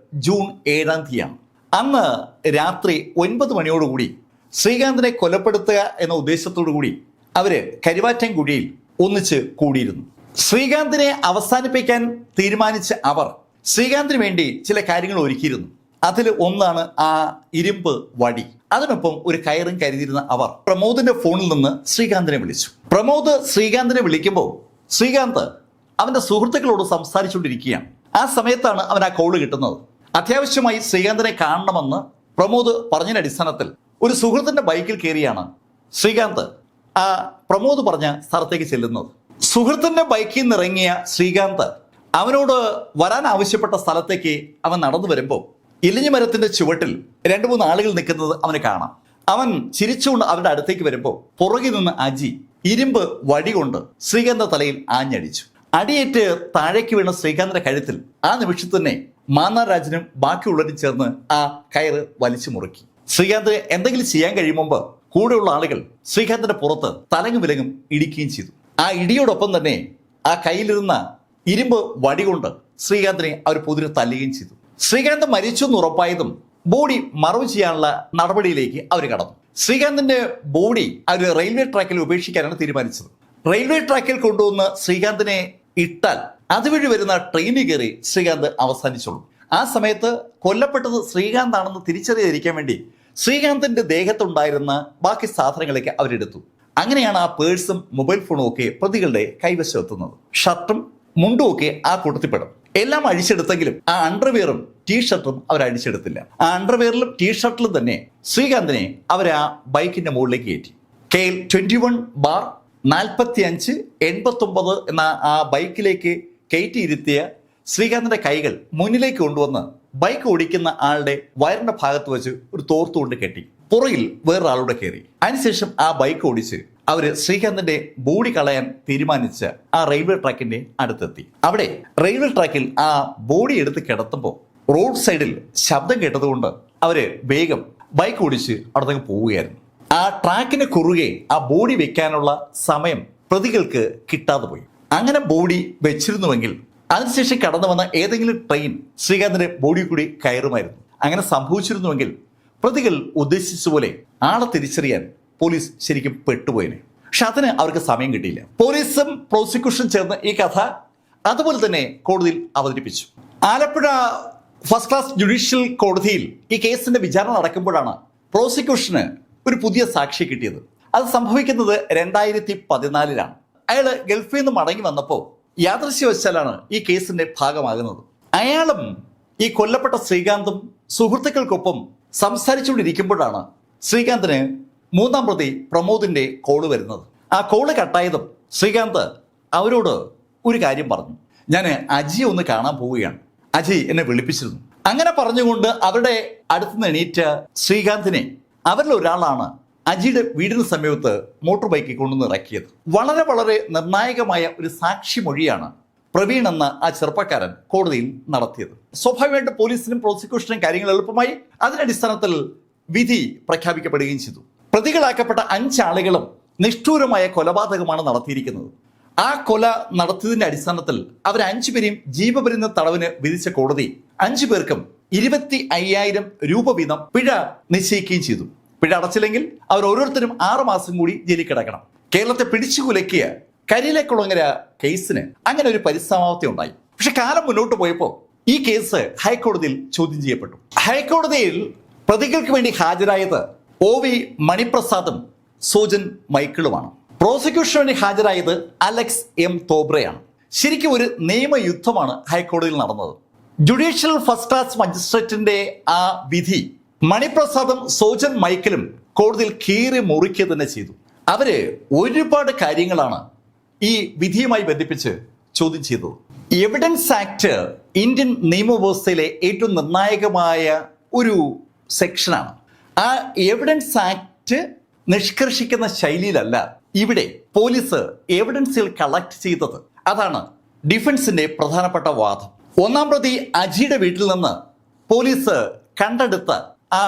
ജൂൺ 7 അന്ന് രാത്രി 9 മണിയോടുകൂടി ശ്രീകാന്തിനെ കൊലപ്പെടുത്തുക എന്ന ഉദ്ദേശത്തോടു കൂടി അവര് കരുവാറ്റൻകുഴിയിൽ ഒന്നിച്ച് കൂടിയിരുന്നു. ശ്രീകാന്തിനെ അവസാനിപ്പിക്കാൻ തീരുമാനിച്ച അവർ ശ്രീകാന്തിന് വേണ്ടി ചില കാര്യങ്ങൾ ഒരുക്കിയിരുന്നു. അതിൽ ഒന്നാണ് ആ ഇരുമ്പ് വടി. അതിനൊപ്പം ഒരു കയറും കരുതിയിരുന്ന അവർ പ്രമോദിന്റെ ഫോണിൽ നിന്ന് ശ്രീകാന്തിനെ വിളിച്ചു. പ്രമോദ് ശ്രീകാന്തിനെ വിളിക്കുമ്പോൾ ശ്രീകാന്ത് അവന്റെ സുഹൃത്തുക്കളോട് സംസാരിച്ചുകൊണ്ടിരിക്കുകയാണ്. ആ സമയത്താണ് അവൻ ആ കോള് കിട്ടുന്നത്. അത്യാവശ്യമായി ശ്രീകാന്തിനെ കാണണമെന്ന് പ്രമോദ് പറഞ്ഞതിന്റെ അടിസ്ഥാനത്തിൽ ഒരു സുഹൃത്തിന്റെ ബൈക്കിൽ കയറിയാണ് ശ്രീകാന്ത് ആ പ്രമോദ് പറഞ്ഞ സ്ഥലത്തേക്ക് ചെല്ലുന്നത്. സുഹൃത്തിന്റെ ബൈക്കിൽ നിന്ന് ഇറങ്ങിയ ശ്രീകാന്ത് അവനോട് വരാൻ ആവശ്യപ്പെട്ട സ്ഥലത്തേക്ക് അവൻ നടന്നു വരുമ്പോൾ ഇലിഞ്ഞു മരത്തിന്റെ ചുവട്ടിൽ 2-3 ആളുകൾ നിൽക്കുന്നത് അവന് കാണാം. അവൻ ചിരിച്ചുകൊണ്ട് അവരുടെ അടുത്തേക്ക് വരുമ്പോൾ പുറകിൽ നിന്ന് അജി ഇരുമ്പ് വടി കൊണ്ട് ശ്രീകാന്ത തലയിൽ ആഞ്ഞടിച്ചു. അടിയേറ്റ് താഴേക്ക് വീണ ശ്രീകാന്തിന്റെ കഴുത്തിൽ ആ നിമിഷത്തിൽ തന്നെ മാന്നാരാജനും ബാക്കിയുള്ളവരും ചേർന്ന് ആ കയറ് വലിച്ചു മുറുക്കി. ശ്രീകാന്തിന് എന്തെങ്കിലും ചെയ്യാൻ കഴിയും മുമ്പ് കൂടെയുള്ള ആളുകൾ ശ്രീകാന്തിന്റെ പുറത്ത് തലങ്ങും വിലങ്ങും ഇടിക്കുകയും ചെയ്തു. ആ ഇടിയോടൊപ്പം തന്നെ ആ കയ്യിലിരുന്ന ഇരുമ്പ് വടി കൊണ്ട് ശ്രീകാന്തിനെ അവർ പൊതിരെ തല്ലുകയും ചെയ്തു. ശ്രീകാന്ത് മരിച്ചു എന്ന് ഉറപ്പായതും ബോഡി മറവ് ചെയ്യാനുള്ള നടപടിയിലേക്ക് അവർ കടന്നു. ശ്രീകാന്തിന്റെ ബോഡി അവർ റെയിൽവേ ട്രാക്കിൽ ഉപേക്ഷിക്കാനാണ് തീരുമാനിച്ചത്. റെയിൽവേ ട്രാക്കിൽ കൊണ്ടുവന്ന് ശ്രീകാന്തിനെ ഇട്ടാൽ അതുവഴി വരുന്ന ട്രെയിനിൽ കയറി ശ്രീകാന്ത് അവസാനിച്ചോളും. ആ സമയത്ത് കൊല്ലപ്പെട്ടത് ശ്രീകാന്ത് ആണെന്ന് തിരിച്ചറിയാതിരിക്കാൻ വേണ്ടി ശ്രീകാന്തിന്റെ ദേഹത്തുണ്ടായിരുന്ന ബാക്കി സാധനങ്ങളൊക്കെ അവരെടുത്തു. അങ്ങനെയാണ് ആ പേഴ്സും മൊബൈൽ ഫോണും ഒക്കെ പ്രതികളുടെ കൈവശം എത്തുന്നത്. ഷർട്ടും മുണ്ടും ഒക്കെ ആ കൂട്ടത്തിൽപ്പെടും. എല്ലാം അഴിച്ചെടുത്തെങ്കിലും ആ അണ്ടർവെയറും ടീഷർട്ടും അവർ അഴിച്ചെടുത്തില്ല. ആ അണ്ടർവെയറിലും ടീഷർട്ടിലും തന്നെ ശ്രീകാന്തിനെ അവർ ആ ബൈക്കിന്റെ മുകളിലേക്ക് കയറ്റി. KL 21/4589 എന്ന ആ ബൈക്കിലേക്ക് കയറ്റിയിരുത്തിയ ശ്രീകാന്തിന്റെ കൈകൾ മുന്നിലേക്ക് കൊണ്ടുവന്ന് ബൈക്ക് ഓടിക്കുന്ന ആളുടെ വയറിന്റെ ഭാഗത്ത് വെച്ച് ഒരു തോർത്തുകൊണ്ട് കെട്ടി പുറകിൽ വേറൊരാളുടെ കയറി. അതിനുശേഷം ആ ബൈക്ക് ഓടിച്ച് അവര് ശ്രീകാന്തിന്റെ ബോഡി കളയാൻ തീരുമാനിച്ച ആ റെയിൽവേ ട്രാക്കിന്റെ അടുത്തെത്തി. അവിടെ റെയിൽവേ ട്രാക്കിൽ ആ ബോഡി എടുത്ത് കിടത്തുമ്പോൾ റോഡ് സൈഡിൽ ശബ്ദം കേട്ടതുകൊണ്ട് അവര് വേഗം ബൈക്ക് ഓടിച്ച് അവിടത്തേക്ക് പോവുകയായിരുന്നു. ആ ട്രാക്കിന് കുറുകെ ആ ബോഡി വെക്കാനുള്ള സമയം പ്രതികൾക്ക് കിട്ടാതെ പോയി. അങ്ങനെ ബോഡി വെച്ചിരുന്നുവെങ്കിൽ അതിനുശേഷം കടന്നു വന്ന ഏതെങ്കിലും ട്രെയിൻ ശ്രീകാന്തിന്റെ ബോഡി കൂടി കയറുമായിരുന്നു. അങ്ങനെ സംഭവിച്ചിരുന്നുവെങ്കിൽ പ്രതികൾ ഉദ്ദേശിച്ച പോലെ ആളെ തിരിച്ചറിയാൻ പോലീസ് ശരിക്കും പെട്ടുപോയിനെ. പക്ഷെ അതിന് അവർക്ക് സമയം കിട്ടിയില്ല. പോലീസും പ്രോസിക്യൂഷനും ചേർന്ന് ഈ കഥ അതുപോലെ തന്നെ കോടതിയിൽ അവതരിപ്പിച്ചു. ആലപ്പുഴ ഫസ്റ്റ് ക്ലാസ് ജുഡീഷ്യൽ കോടതിയിൽ ഈ കേസിന്റെ വിചാരണ നടക്കുമ്പോഴാണ് പ്രോസിക്യൂഷന് ഒരു പുതിയ സാക്ഷി കിട്ടിയത്. അത് സംഭവിക്കുന്നത് 2014 അയാൾ ഗൾഫിൽ നിന്ന് മടങ്ങി വന്നപ്പോൾ യാദൃശ്യവശാലാണ് ഈ കേസിന്റെ ഭാഗമാകുന്നത്. അയാളും ഈ കൊല്ലപ്പെട്ട ശ്രീകാന്തും സുഹൃത്തുക്കൾക്കൊപ്പം സംസാരിച്ചുകൊണ്ടിരിക്കുമ്പോഴാണ് ശ്രീകാന്തിന് മൂന്നാം പ്രതി പ്രമോദിന്റെ കോള് വരുന്നത്. ആ കോള് കട്ടായതും ശ്രീകാന്ത് അവരോട് ഒരു കാര്യം പറഞ്ഞു. ഞാൻ അജിയെ ഒന്ന് കാണാൻ പോവുകയാണ്, അജി എന്നെ വിളിപ്പിച്ചിരുന്നു. അങ്ങനെ പറഞ്ഞുകൊണ്ട് അവരുടെ അടുത്തുനിന്ന് എണീറ്റ ശ്രീകാന്തിനെ അവരിൽ ഒരാളാണ് അജിയുടെ വീടിന് സമീപത്ത് മോട്ടോർ ബൈക്കിൽ കൊണ്ടുവന്ന് ഇറക്കിയത്. വളരെ വളരെ നിർണായകമായ ഒരു സാക്ഷി മൊഴിയാണ് പ്രവീൺ എന്ന ആ ചെറുപ്പക്കാരൻ കോടതിയിൽ നടത്തിയത്. സ്വാഭാവികമായിട്ട് പോലീസിനും പ്രോസിക്യൂഷനും കാര്യങ്ങൾ എളുപ്പമായി. അതിന്റെ അടിസ്ഥാനത്തിൽ വിധി പ്രഖ്യാപിക്കപ്പെടുകയും ചെയ്തു. പ്രതികളാക്കപ്പെട്ട 5 ആളുകളും നിഷ്ഠൂരമായ കൊലപാതകമാണ് നടത്തിയിരിക്കുന്നത്. ആ കൊല നടത്തിയതിന്റെ അടിസ്ഥാനത്തിൽ അവർ 5 പേരെയും ജീവപര്യന്ത തടവിന് വിധിച്ച കോടതി 5 പേർക്കും 25,000 രൂപ വീതം പിഴ നിശ്ചയിക്കുകയും ചെയ്തു. പിഴ അടച്ചില്ലെങ്കിൽ അവർ ഓരോരുത്തരും 6 മാസം കൂടി ജയിലിൽ കിടക്കണം. കേരളത്തെ പിടിച്ചുകുലക്കിയ കരിയിലേക്കുളങ്ങര കേസിന് അങ്ങനെ ഒരു പരിസമാപ്തി ഉണ്ടായി. പക്ഷെ കാലം മുന്നോട്ട് പോയപ്പോൾ ഈ കേസ് ഹൈക്കോടതിയിൽ ചോദ്യം ചെയ്യപ്പെട്ടു. ഹൈക്കോടതിയിൽ പ്രതികൾക്ക് വേണ്ടി ഹാജരായത് OV മണിപ്രസാദും സോജൻ മൈക്കിളുമാണ്. പ്രോസിക്യൂഷന് വേണ്ടി ഹാജരായത് അലക്സ് M തോബ്രയാണ്. ശരിക്കും ഒരു നിയമയുദ്ധമാണ് ഹൈക്കോടതിയിൽ നടന്നത്. ജുഡീഷ്യൽ ഫസ്റ്റ് ക്ലാസ് മജിസ്ട്രേറ്റിന്റെ ആ വിധി മണിപ്രസാദും സോജൻ മൈക്കിളും കോടതിയിൽ കീറി മുറിക്കുക തന്നെ ചെയ്തു. അവര് ഒരുപാട് കാര്യങ്ങളാണ് ഈ വിധിയുമായി ബന്ധിപ്പിച്ച് ചോദ്യം ചെയ്തത്. എവിഡൻസ് ആക്ട് ഇന്ത്യൻ നിയമവ്യവസ്ഥയിലെ ഏറ്റവും നിർണായകമായ ഒരു സെക്ഷനാണ്. ആ എവിഡൻസ് ആക്ട് നിഷ്കർഷിക്കുന്ന ശൈലിയിലല്ല ഇവിടെ പോലീസ് എവിഡൻസുകൾ കളക്ട് ചെയ്തത്. അതാണ് ഡിഫൻസിന്റെ പ്രധാനപ്പെട്ട വാദം. ഒന്നാം പ്രതി അജിയുടെ വീട്ടിൽ നിന്ന് പോലീസ് കണ്ടെടുത്ത ആ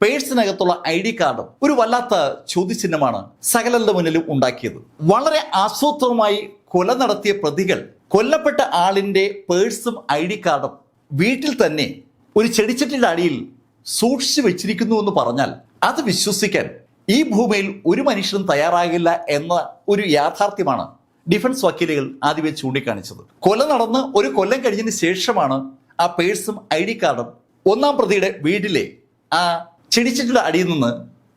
പേഴ്സിനകത്തുള്ള ID കാർഡും ഒരു വല്ലാത്ത ചോദ്യചിഹ്നമാണ് സകലരുടെ മുന്നിലും ഉണ്ടാക്കിയത്. വളരെ ആസൂത്രണമായി കൊല നടത്തിയ പ്രതികൾ കൊല്ലപ്പെട്ട ആളിന്റെ പേഴ്സും ID കാർഡും വീട്ടിൽ തന്നെ ഒരു ചെടിച്ചട്ടിയുടെ അടിയിൽ സൂക്ഷിച്ചു വെച്ചിരിക്കുന്നു എന്ന് പറഞ്ഞാൽ അത് വിശ്വസിക്കാൻ ഈ ഭൂമിയിൽ ഒരു മനുഷ്യനും തയ്യാറാകില്ല എന്ന ഒരു യാഥാർത്ഥ്യമാണ് ഡിഫൻസ് വക്കീലുകൾ ആദ്യമേ ചൂണ്ടിക്കാണിച്ചത്. കൊല നടന്ന് ഒരു കൊല്ലം കഴിഞ്ഞതിന് ശേഷമാണ് ആ പേഴ്സും ID കാർഡും ഒന്നാം പ്രതിയുടെ വീട്ടിലെ ആ ചെടിച്ചട്ടിയുടെ അടിയിൽ നിന്ന്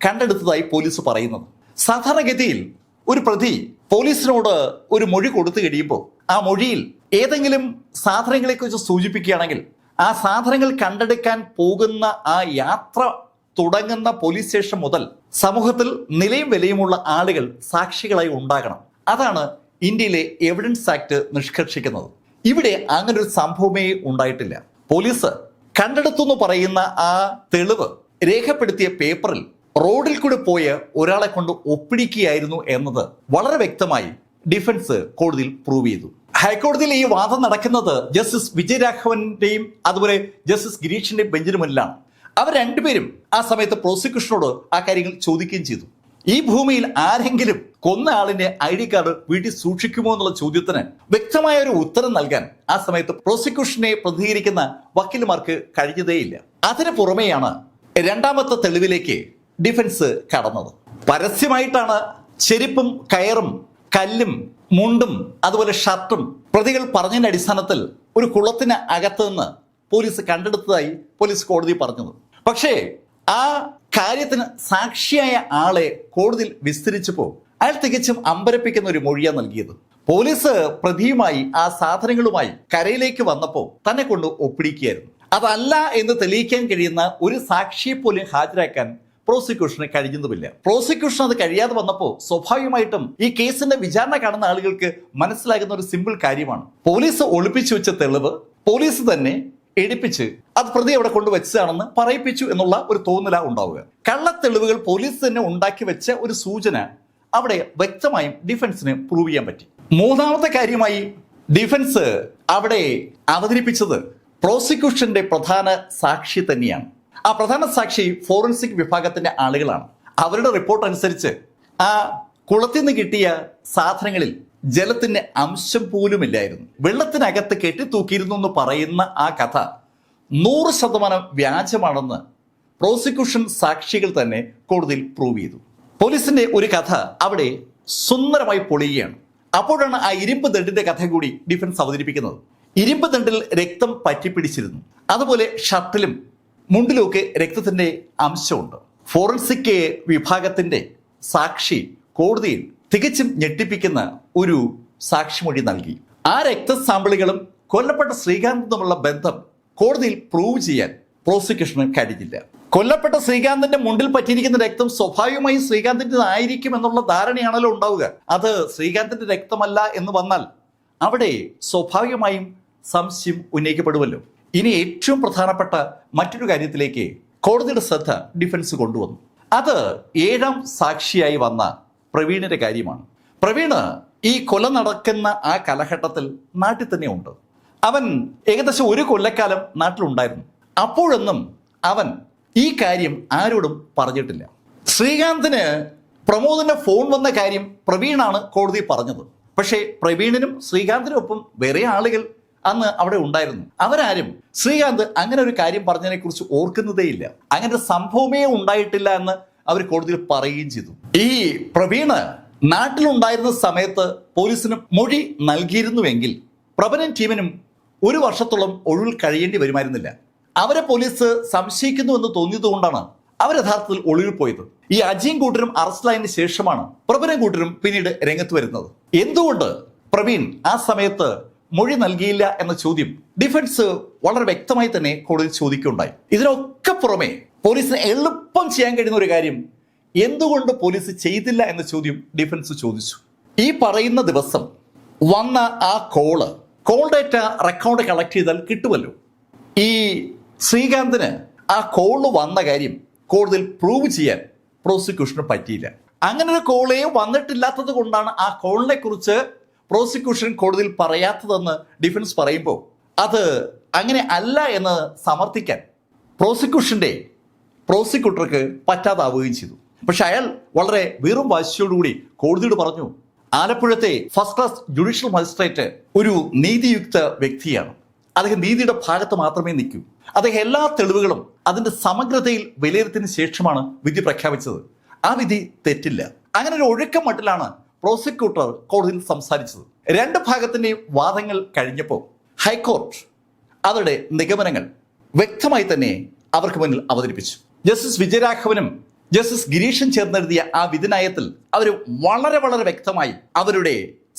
കണ്ടെടുത്തതായി പോലീസ് പറയുന്നത്. സാധാരണഗതിയിൽ ഒരു പ്രതി പോലീസിനോട് ഒരു മൊഴി കൊടുത്തു കഴിയുമ്പോൾ ആ മൊഴിയിൽ ഏതെങ്കിലും സാധനങ്ങളെക്കുറിച്ച് സൂചിപ്പിക്കുകയാണെങ്കിൽ ആ സാധനങ്ങൾ കണ്ടെടുക്കാൻ പോകുന്ന ആ യാത്ര തുടങ്ങുന്ന പോലീസ് സ്റ്റേഷൻ മുതൽ സമൂഹത്തിൽ നിലയും വിലയുമുള്ള ആളുകൾ സാക്ഷികളായി ഉണ്ടാകണം. അതാണ് ഇന്ത്യയിലെ എവിഡൻസ് ആക്ട് നിഷ്കർഷിക്കുന്നത്. ഇവിടെ അങ്ങനെ ഒരു സംഭവമേ ഉണ്ടായിട്ടില്ല. പോലീസ് കണ്ടെടുത്തു എന്ന് പറയുന്ന ആ തെളിവ് രേഖപ്പെടുത്തിയ പേപ്പറിൽ റോഡിൽ കൂടെ പോയ ഒരാളെ കൊണ്ട് ഒപ്പിടിക്കുകയായിരുന്നു എന്നത് വളരെ വ്യക്തമായി ഡിഫൻസ് കോടതിയിൽ പ്രൂവ് ചെയ്തു. ഹൈക്കോടതിയിൽ ഈ വാദം നടക്കുന്നത് ജസ്റ്റിസ് വിജയരാഘവന്റെയും അതുപോലെ ജസ്റ്റിസ് ഗിരീഷിന്റെയും ബെഞ്ചിന് മുന്നിലാണ്. അവർ രണ്ടുപേരും ആ സമയത്ത് പ്രോസിക്യൂഷനോട് ആ കാര്യങ്ങൾ ചോദിക്കുകയും ചെയ്തു. ഈ ഭൂമിയിൽ ആരെങ്കിലും കൊന്ന ആളിന്റെ ID കാർഡ് വീട്ടിൽ സൂക്ഷിക്കുമോ എന്നുള്ള ചോദ്യത്തിന് വ്യക്തമായ ഒരു ഉത്തരം നൽകാൻ ആ സമയത്ത് പ്രോസിക്യൂഷനെ പ്രതികരിക്കുന്ന വക്കീലുമാർക്ക് കഴിഞ്ഞതേയില്ല. അതിന് പുറമെയാണ് രണ്ടാമത്തെ തെളിവിലേക്ക് ഡിഫൻസ് കടന്നത്. പരസ്യമായിട്ടാണ് ചെരുപ്പും കയറും കല്ലും മുണ്ടും അതുപോലെ ഷർട്ടും പ്രതികൾ പറഞ്ഞതിന്റെ അടിസ്ഥാനത്തിൽ ഒരു കുളത്തിന് അകത്ത് നിന്ന് പോലീസ് കണ്ടെടുത്തതായി പോലീസ് കോടതി പറഞ്ഞത്. പക്ഷേ ആ കാര്യത്തിന് സാക്ഷിയായ ആളെ കോടതിയിൽ വിസ്തരിച്ചപ്പോൾ അയാൾ തികച്ചും അമ്പരപ്പിക്കുന്ന ഒരു മൊഴിയാണ് നൽകിയത്. പോലീസ് പ്രതിയുമായി ആ സാധനങ്ങളുമായി കരയിലേക്ക് വന്നപ്പോൾ തന്നെ കൊണ്ട് ഒപ്പിടിക്കുകയായിരുന്നു. അതല്ല എന്ന് തെളിയിക്കാൻ കഴിയുന്ന ഒരു സാക്ഷിയെ പോലും ഹാജരാക്കാൻ പ്രോസിക്യൂഷന് കഴിഞ്ഞതുമില്ല. പ്രോസിക്യൂഷൻ അത് കഴിയാതെ വന്നപ്പോൾ സ്വാഭാവികമായിട്ടും ഈ കേസിന്റെ വിചാരണ കാണുന്ന ആളുകൾക്ക് മനസ്സിലാകുന്ന ഒരു സിമ്പിൾ കാര്യമാണ്, പോലീസ് ഒളിപ്പിച്ചു വെച്ച തെളിവ് പോലീസ് തന്നെ എടുപ്പിച്ച് അത് പ്രതി അവിടെ കൊണ്ടുവച്ചതാണെന്ന് പറയിപ്പിച്ചു എന്നുള്ള ഒരു തോന്നല ഉണ്ടാവുക. കള്ളത്തെളിവുകൾ പോലീസ് തന്നെ ഉണ്ടാക്കി വെച്ച ഒരു സൂചന അവിടെ വ്യക്തമായും ഡിഫൻസിന് പ്രൂവ് ചെയ്യാൻ പറ്റി. മൂന്നാമത്തെ കാര്യമായി ഡിഫൻസ് അവിടെ അവതരിപ്പിച്ചത് പ്രോസിക്യൂഷന്റെ പ്രധാന സാക്ഷി തന്നെയാണ്. ആ പ്രധാന സാക്ഷി ഫോറൻസിക് വിഭാഗത്തിന്റെ ആളുകളാണ്. അവരുടെ റിപ്പോർട്ട് അനുസരിച്ച് ആ കുളത്തിൽ നിന്ന് കിട്ടിയ സാധനങ്ങളിൽ ജലത്തിന്റെ അംശം പോലുമില്ലായിരുന്നു. വെള്ളത്തിനകത്ത് കെട്ടിത്തൂക്കിയിരുന്നു എന്ന് പറയുന്ന ആ കഥ 100% വ്യാജമാണെന്ന് പ്രോസിക്യൂഷൻ സാക്ഷികൾ തന്നെ കോടതിയിൽ പ്രൂവ് ചെയ്തു. പോലീസിന്റെ ഒരു കഥ അവിടെ സുന്ദരമായി പൊളിയുകയാണ്. അപ്പോഴാണ് ആ ഇരുമ്പ് ദണ്ടിന്റെ കഥ കൂടി ഡിഫൻസ് അവതരിപ്പിക്കുന്നത്. ഇരുമ്പ് ദണ്ടിൽ രക്തം പറ്റിപ്പിടിച്ചിരുന്നു, അതുപോലെ ഷർട്ടിലും മുണ്ടിലുമൊക്കെ രക്തത്തിന്റെ അംശമുണ്ട്. ഫോറൻസിക് വിഭാഗത്തിന്റെ സാക്ഷി കോടതിയിൽ തികച്ചും ഞെട്ടിപ്പിക്കുന്ന ഒരു സാക്ഷിമൊഴി നൽകി. ആ രക്തസാമ്പിളുകളും കൊല്ലപ്പെട്ട ശ്രീകാന്ത് തമ്മിലുള്ള ബന്ധം കോടതിയിൽ പ്രൂവ് ചെയ്യാൻ പ്രോസിക്യൂഷന് കഴിഞ്ഞില്ല. കൊല്ലപ്പെട്ട ശ്രീകാന്തിന്റെ മുണ്ടിൽ പറ്റിയിരിക്കുന്ന രക്തം സ്വാഭാവികമായും ശ്രീകാന്തിൻ്റെതായിരിക്കും എന്നുള്ള ധാരണയാണല്ലോ ഉണ്ടാവുക. അത് ശ്രീകാന്തിന്റെ രക്തമല്ല എന്ന് വന്നാൽ അവിടെ സ്വാഭാവികമായും സംശയം ഉന്നയിക്കപ്പെടുമല്ലോ. ഇനി ഏറ്റവും പ്രധാനപ്പെട്ട മറ്റൊരു കാര്യത്തിലേക്ക് കോടതിയുടെ ശ്രദ്ധ ഡിഫൻസ് കൊണ്ടുവന്നു. അത് 7ാം സാക്ഷിയായി വന്ന പ്രവീണിന്റെ കാര്യമാണ്. പ്രവീണ് ഈ കൊല നടക്കുന്ന ആ കാലഘട്ടത്തിൽ നാട്ടിൽ തന്നെ ഉണ്ട്. അവൻ ഏകദേശം 1 കൊല്ലക്കാലം നാട്ടിലുണ്ടായിരുന്നു. അപ്പോഴൊന്നും അവൻ ഈ കാര്യം ആരോടും പറഞ്ഞിട്ടില്ല. ശ്രീകാന്തിന് പ്രമോദിന്റെ ഫോൺ വന്ന കാര്യം പ്രവീണാണ് കോടതി പറഞ്ഞത്. പക്ഷേ പ്രവീണിനും ശ്രീകാന്തിനും ഒപ്പം വേറെ ആളുകൾ അന്ന് അവിടെ ഉണ്ടായിരുന്നു. അവരാരും ശ്രീകാന്ത് അങ്ങനെ ഒരു കാര്യം പറഞ്ഞതിനെ കുറിച്ച് ഓർക്കുന്നതേയില്ല. അങ്ങനെ ഒരു സംഭവമേ ഉണ്ടായിട്ടില്ല എന്ന് അവർ കോടതിയിൽ പറയുകയും ചെയ്തു. ഈ പ്രവീണ് നാട്ടിലുണ്ടായിരുന്ന സമയത്ത് പോലീസിന് മൊഴി നൽകിയിരുന്നുവെങ്കിൽ പ്രഭനൻ ടീമിനും 1 വർഷത്തോളം ഒഴിവിൽ കഴിയേണ്ടി വരുമായിരുന്നില്ല. അവരെ പോലീസ് സംശയിക്കുന്നു എന്ന് തോന്നിയതുകൊണ്ടാണ് അവർ യഥാർത്ഥത്തിൽ ഒളിവിൽ പോയത്. ഈ അജിയും കൂട്ടരും അറസ്റ്റിലായതിനു ശേഷമാണ് പ്രഭനൻ കൂട്ടരും പിന്നീട് രംഗത്ത് വരുന്നത്. എന്തുകൊണ്ട് പ്രവീൺ ആ സമയത്ത് മൊഴി നൽകിയില്ല എന്ന ചോദ്യം ഡിഫൻസ് വളരെ വ്യക്തമായി തന്നെ കോടതി ചോദിക്കുകയുണ്ടായി. ഇതിനൊക്കെ പുറമെ പോലീസിന് എളുപ്പം ചെയ്യാൻ കഴിയുന്ന ഒരു കാര്യം എന്തുകൊണ്ട് പോലീസ് ചെയ്തില്ല എന്ന ചോദ്യം ഡിഫൻസ് ചോദിച്ചു. ഈ പറയുന്ന ദിവസം വന്ന ആ കോൾ ഡേറ്റ റെക്കോർഡ് കളക്ട് ചെയ്താൽ കിട്ടുമല്ലോ. ഈ ശ്രീകാന്തിന് ആ കോള് വന്ന കാര്യം കോടതിയിൽ പ്രൂവ് ചെയ്യാൻ പ്രോസിക്യൂഷന് പറ്റിയില്ല. അങ്ങനെ ഒരു കോളേ വന്നിട്ടില്ലാത്തത് കൊണ്ടാണ് ആ കോളിനെ കുറിച്ച് പ്രോസിക്യൂഷൻ കോടതിയിൽ പറയാത്തതെന്ന് ഡിഫൻസ് പറയുമ്പോൾ അത് അങ്ങനെ അല്ല എന്ന് സമർത്ഥിക്കാൻ പ്രോസിക്യൂട്ടർക്ക് പറ്റാതാവുകയും ചെയ്തു. പക്ഷെ അയാൾ വളരെ വീറും വാശിയോടുകൂടി കോടതിയോട് പറഞ്ഞു, ആലപ്പുഴത്തെ ഫസ്റ്റ് ക്ലാസ് ജുഡീഷ്യൽ മജിസ്ട്രേറ്റ് ഒരു നീതിയുക്ത വ്യക്തിയാണ്. അദ്ദേഹം നീതിയുടെ ഭാഗത്ത് മാത്രമേ നിൽക്കൂ. അദ്ദേഹം എല്ലാ തെളിവുകളും അതിന്റെ സമഗ്രതയിൽ വിലയിരുത്തിയതിനു ശേഷമാണ് വിധി പ്രഖ്യാപിച്ചത്. ആ വിധി തെറ്റില്ല. അങ്ങനെ ഒരു ഒഴുക്കം മട്ടിലാണ് പ്രോസിക്യൂട്ടർ കോടതിയിൽ സംസാരിച്ചത്. 2 ഭാഗത്തിന്റെയും വാദങ്ങൾ കഴിഞ്ഞപ്പോൾ ഹൈക്കോർട്ട് അവരുടെ നിഗമനങ്ങൾ വ്യക്തമായി തന്നെ അവർക്ക് മുന്നിൽ അവതരിപ്പിച്ചു. ജസ്റ്റിസ് വിജയരാഘവനും ജസ്റ്റിസ് ഗിരീഷും ചേർന്നെഴുതിയ ആ വിധിന്യായത്തിൽ അവർ വളരെ വളരെ വ്യക്തമായി അവരുടെ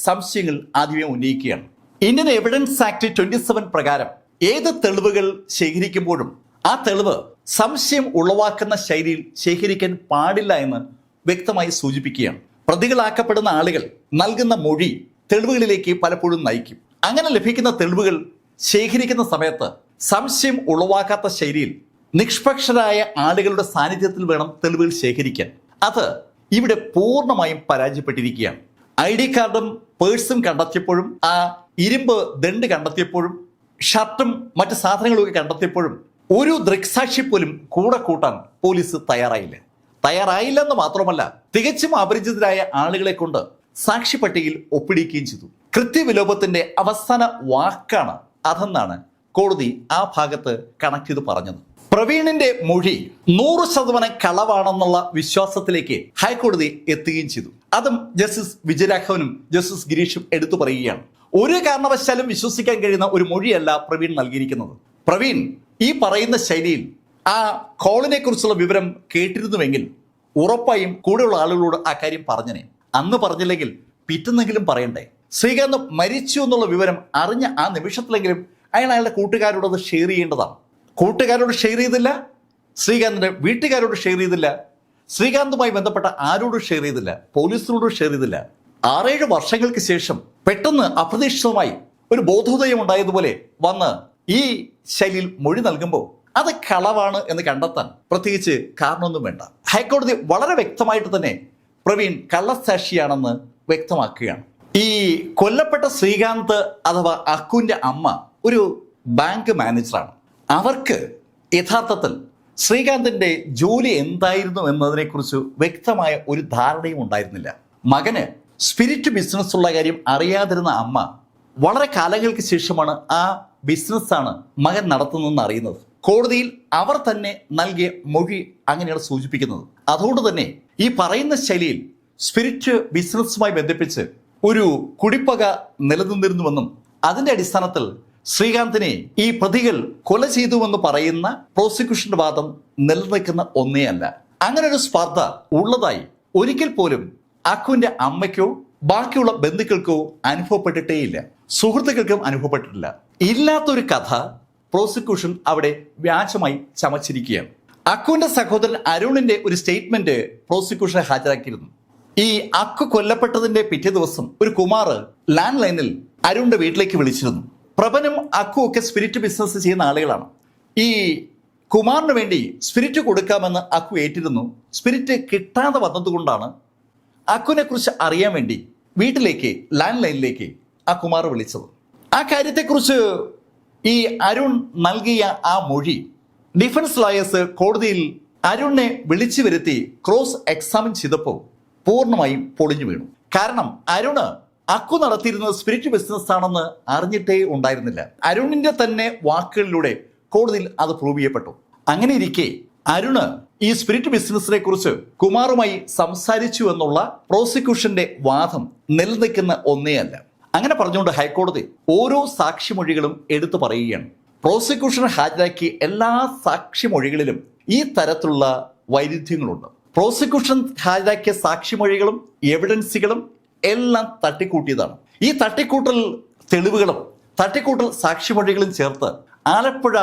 സംശയങ്ങൾ ആദ്യമേ ഉന്നയിക്കുകയാണ്. ഇന്ത്യൻ എവിഡൻസ് ആക്ട് 27 പ്രകാരം ഏത് തെളിവുകൾ ശേഖരിക്കുമ്പോഴും ആ തെളിവ് സംശയം ഉളവാക്കുന്ന ശൈലിയിൽ ശേഖരിക്കാൻ പാടില്ല എന്ന് വ്യക്തമായി സൂചിപ്പിക്കുകയാണ്. പ്രതികളാക്കപ്പെടുന്ന ആളുകൾ നൽകുന്ന മൊഴി തെളിവുകളിലേക്ക് പലപ്പോഴും നയിക്കും. അങ്ങനെ ലഭിക്കുന്ന തെളിവുകൾ ശേഖരിക്കുന്ന സമയത്ത് സംശയം ഉളവാക്കാത്ത ശൈലിയിൽ നിഷ്പക്ഷരായ ആളുകളുടെ സാന്നിധ്യത്തിൽ വേണം തെളിവുകൾ ശേഖരിക്കാൻ. അത് ഇവിടെ പൂർണ്ണമായും പരാജയപ്പെട്ടിരിക്കുകയാണ്. ID കാർഡും പേഴ്സും കണ്ടെത്തിയപ്പോഴും ആ ഇരുമ്പ് ദണ്ട് കണ്ടെത്തിയപ്പോഴും ഷർട്ടും മറ്റ് സാധനങ്ങളൊക്കെ കണ്ടെത്തിയപ്പോഴും ഒരു ദൃക്സാക്ഷി പോലും കൂടെ കൂട്ടാൻ പോലീസ് തയ്യാറായില്ലെന്ന് മാത്രമല്ല തികച്ചും അപരിചിതരായ ആളുകളെ കൊണ്ട് സാക്ഷി പട്ടികയിൽ ഒപ്പിടിക്കുകയും ചെയ്തു. കൃത്യവിലോപത്തിന്റെ അവസാന വാക്കാണ് അതെന്നാണ് കോടതി ആ ഭാഗത്ത് കണക്ട് ചെയ്ത് പറഞ്ഞത്. പ്രവീണിന്റെ മൊഴി 100% കളവാണെന്നുള്ള വിശ്വാസത്തിലേക്ക് ഹൈക്കോടതി എത്തുകയും ചെയ്തു. അതും ജസ്റ്റിസ് വിജയരാഘവനും ജസ്റ്റിസ് ഗിരീഷും എടുത്തു പറയുകയാണ്. ഒരു കാരണവശാലും വിശ്വസിക്കാൻ കഴിയുന്ന ഒരു മൊഴിയല്ല പ്രവീൺ നൽകിയിരിക്കുന്നത്. പ്രവീൺ ഈ പറയുന്ന ശൈലിയിൽ ആ കോളിനെ കുറിച്ചുള്ള വിവരം കേട്ടിരുന്നുവെങ്കിൽ ഉറപ്പായും കൂടെയുള്ള ആളുകളോട് ആ കാര്യം പറഞ്ഞനെ. അന്ന് പറഞ്ഞില്ലെങ്കിൽ പിറ്റെന്നെങ്കിലും പറയണ്ടേ. ശ്രീകാന്ത് മരിച്ചു എന്നുള്ള വിവരം അറിഞ്ഞ ആ നിമിഷത്തിലെങ്കിലും അയാളുടെ കൂട്ടുകാരോട് അത് ഷെയർ ചെയ്യേണ്ടതാണ്. കൂട്ടുകാരോട് ഷെയർ ചെയ്തില്ല, ശ്രീകാന്തിന്റെ വീട്ടുകാരോട് ഷെയർ ചെയ്തില്ല, ശ്രീകാന്തുമായി ബന്ധപ്പെട്ട ആരോടും ഷെയർ ചെയ്തില്ല, പോലീസിനോടും ഷെയർ ചെയ്തില്ല. 6-7 വർഷങ്ങൾക്ക് ശേഷം പെട്ടെന്ന് അപ്രതീക്ഷിതമായി ഒരു ബോധോദയം ഉണ്ടായതുപോലെ വന്ന് ഈ ശൈലിയിൽ മൊഴി നൽകുമ്പോൾ അത് കളവാണ് എന്ന് കണ്ടെത്താൻ പ്രത്യേകിച്ച് കാരണമൊന്നും വേണ്ട. ഹൈക്കോടതി വളരെ വ്യക്തമായിട്ട് തന്നെ പ്രവീൺ കള്ളസാക്ഷിയാണെന്ന് വ്യക്തമാക്കുകയാണ്. ഈ കൊല്ലപ്പെട്ട ശ്രീകാന്ത് അഥവാ അക്കുവിന്റെ അമ്മ ഒരു ബാങ്ക് മാനേജറാണ്. അവർക്ക് യഥാർത്ഥത്തിൽ ശ്രീകാന്തിന്റെ ജോലി എന്തായിരുന്നു എന്നതിനെക്കുറിച്ച് വ്യക്തമായ ഒരു ധാരണയും ഉണ്ടായിരുന്നില്ല. മകന് സ്പിരിറ്റ് ബിസിനസ് ഉള്ള കാര്യം അറിയാതിരുന്ന അമ്മ വളരെ കാലങ്ങൾക്ക് ശേഷമാണ് ആ ബിസിനസ്സാണ് മകൻ നടത്തുന്നതെന്ന് അറിയുന്നത്. കോടതിയിൽ അവർ തന്നെ നൽകിയ മൊഴി അങ്ങനെയാണ് സൂചിപ്പിക്കുന്നത്. അതുകൊണ്ട് തന്നെ ഈ പറയുന്ന ശൈലിയിൽ സ്പിരിറ്റ് ബിസിനസ്സുമായി ബന്ധിപ്പിച്ച് ഒരു കുടിപ്പക നിലനിന്നിരുന്നുവെന്നും അതിന്റെ അടിസ്ഥാനത്തിൽ ശ്രീകാന്തിനെ ഈ പ്രതികൾ കൊല ചെയ്തുവെന്ന് പറയുന്ന പ്രോസിക്യൂഷന്റെ വാദം നിലനിൽക്കുന്ന ഒന്നേ അല്ല. അങ്ങനെ ഒരു സ്പർദ്ധ ഉള്ളതായി ഒരിക്കൽ പോലും അക്കുവിന്റെ അമ്മയ്ക്കോ ബാക്കിയുള്ള ബന്ധുക്കൾക്കോ അനുഭവപ്പെട്ടിട്ടേയില്ല, സുഹൃത്തുക്കൾക്കും അനുഭവപ്പെട്ടിട്ടില്ല. ഇല്ലാത്തൊരു കഥ പ്രോസിക്യൂഷൻ അവിടെ വ്യാജമായി ചമച്ചിരിക്കുകയാണ്. അക്കുവിന്റെ സഹോദരൻ അരുണിന്റെ ഒരു സ്റ്റേറ്റ്മെന്റ് പ്രോസിക്യൂഷൻ ഹാജരാക്കിയിരുന്നു. ഈ അക്കു കൊല്ലപ്പെട്ടതിന്റെ പിറ്റേ ദിവസം ഒരു കുമാർ ലാൻഡ് ലൈനിൽ അരുണിന്റെ വീട്ടിലേക്ക് വിളിച്ചിരുന്നു. പ്രഭനും അക്കു ഒക്കെ സ്പിരിറ്റ് ബിസിനസ് ചെയ്യുന്ന ആളുകളാണ്. ഈ കുമാറിന് വേണ്ടി സ്പിരിറ്റ് കൊടുക്കാമെന്ന് അക്കു ഏറ്റിരുന്നു. സ്പിരിറ്റ് കിട്ടാതെ വന്നതുകൊണ്ടാണ് അക്കുവിനെ കുറിച്ച് അറിയാൻ വേണ്ടി വീട്ടിലേക്ക് ലാൻഡ് ലൈനിലേക്ക് ആ കുമാർ വിളിച്ചത്. ആ കാര്യത്തെക്കുറിച്ച് ഈ അരുൺ നൽകിയ ആ മൊഴി ഡിഫൻസ് ലോയേഴ്സ് കോടതിയിൽ അരുണിനെ വിളിച്ചു വരുത്തി ക്രോസ് എക്സാമിൻ ചെയ്തപ്പോൾ പൂർണ്ണമായും പൊളിഞ്ഞു വീണു. കാരണം അരുണ് അക്കു നടത്തിയിരുന്നത് സ്പിരിറ്റ് ബിസിനസ് ആണെന്ന് അറിഞ്ഞിട്ടേ ഉണ്ടായിരുന്നില്ല. അരുണിന്റെ തന്നെ വാക്കുകളിലൂടെ കോടതിയിൽ അത് പ്രൂവ് ചെയ്യപ്പെട്ടു. അങ്ങനെ ഇരിക്കെ അരുണ് ഈ സ്പിരിറ്റ് ബിസിനസിനെ കുറിച്ച് കുമാറുമായി സംസാരിച്ചു എന്നുള്ള പ്രോസിക്യൂഷന്റെ വാദം നിലനിൽക്കുന്ന ഒന്നേയല്ല. അങ്ങനെ പറഞ്ഞുകൊണ്ട് ഹൈക്കോടതി ഓരോ സാക്ഷിമൊഴികളും എടുത്തു പറയുകയാണ്. പ്രോസിക്യൂഷൻ ഹാജരാക്കിയ എല്ലാ സാക്ഷിമൊഴികളിലും ഈ തരത്തിലുള്ള വൈരുദ്ധ്യങ്ങളുണ്ട്. പ്രോസിക്യൂഷൻ ഹാജരാക്കിയ സാക്ഷിമൊഴികളും എവിഡൻസുകളും എല്ലാം തട്ടിക്കൂട്ടിയതാണ്. ഈ തട്ടിക്കൂട്ടൽ തെളിവുകളും തട്ടിക്കൂട്ടൽ സാക്ഷിമൊഴികളും ചേർത്ത് Alappuzha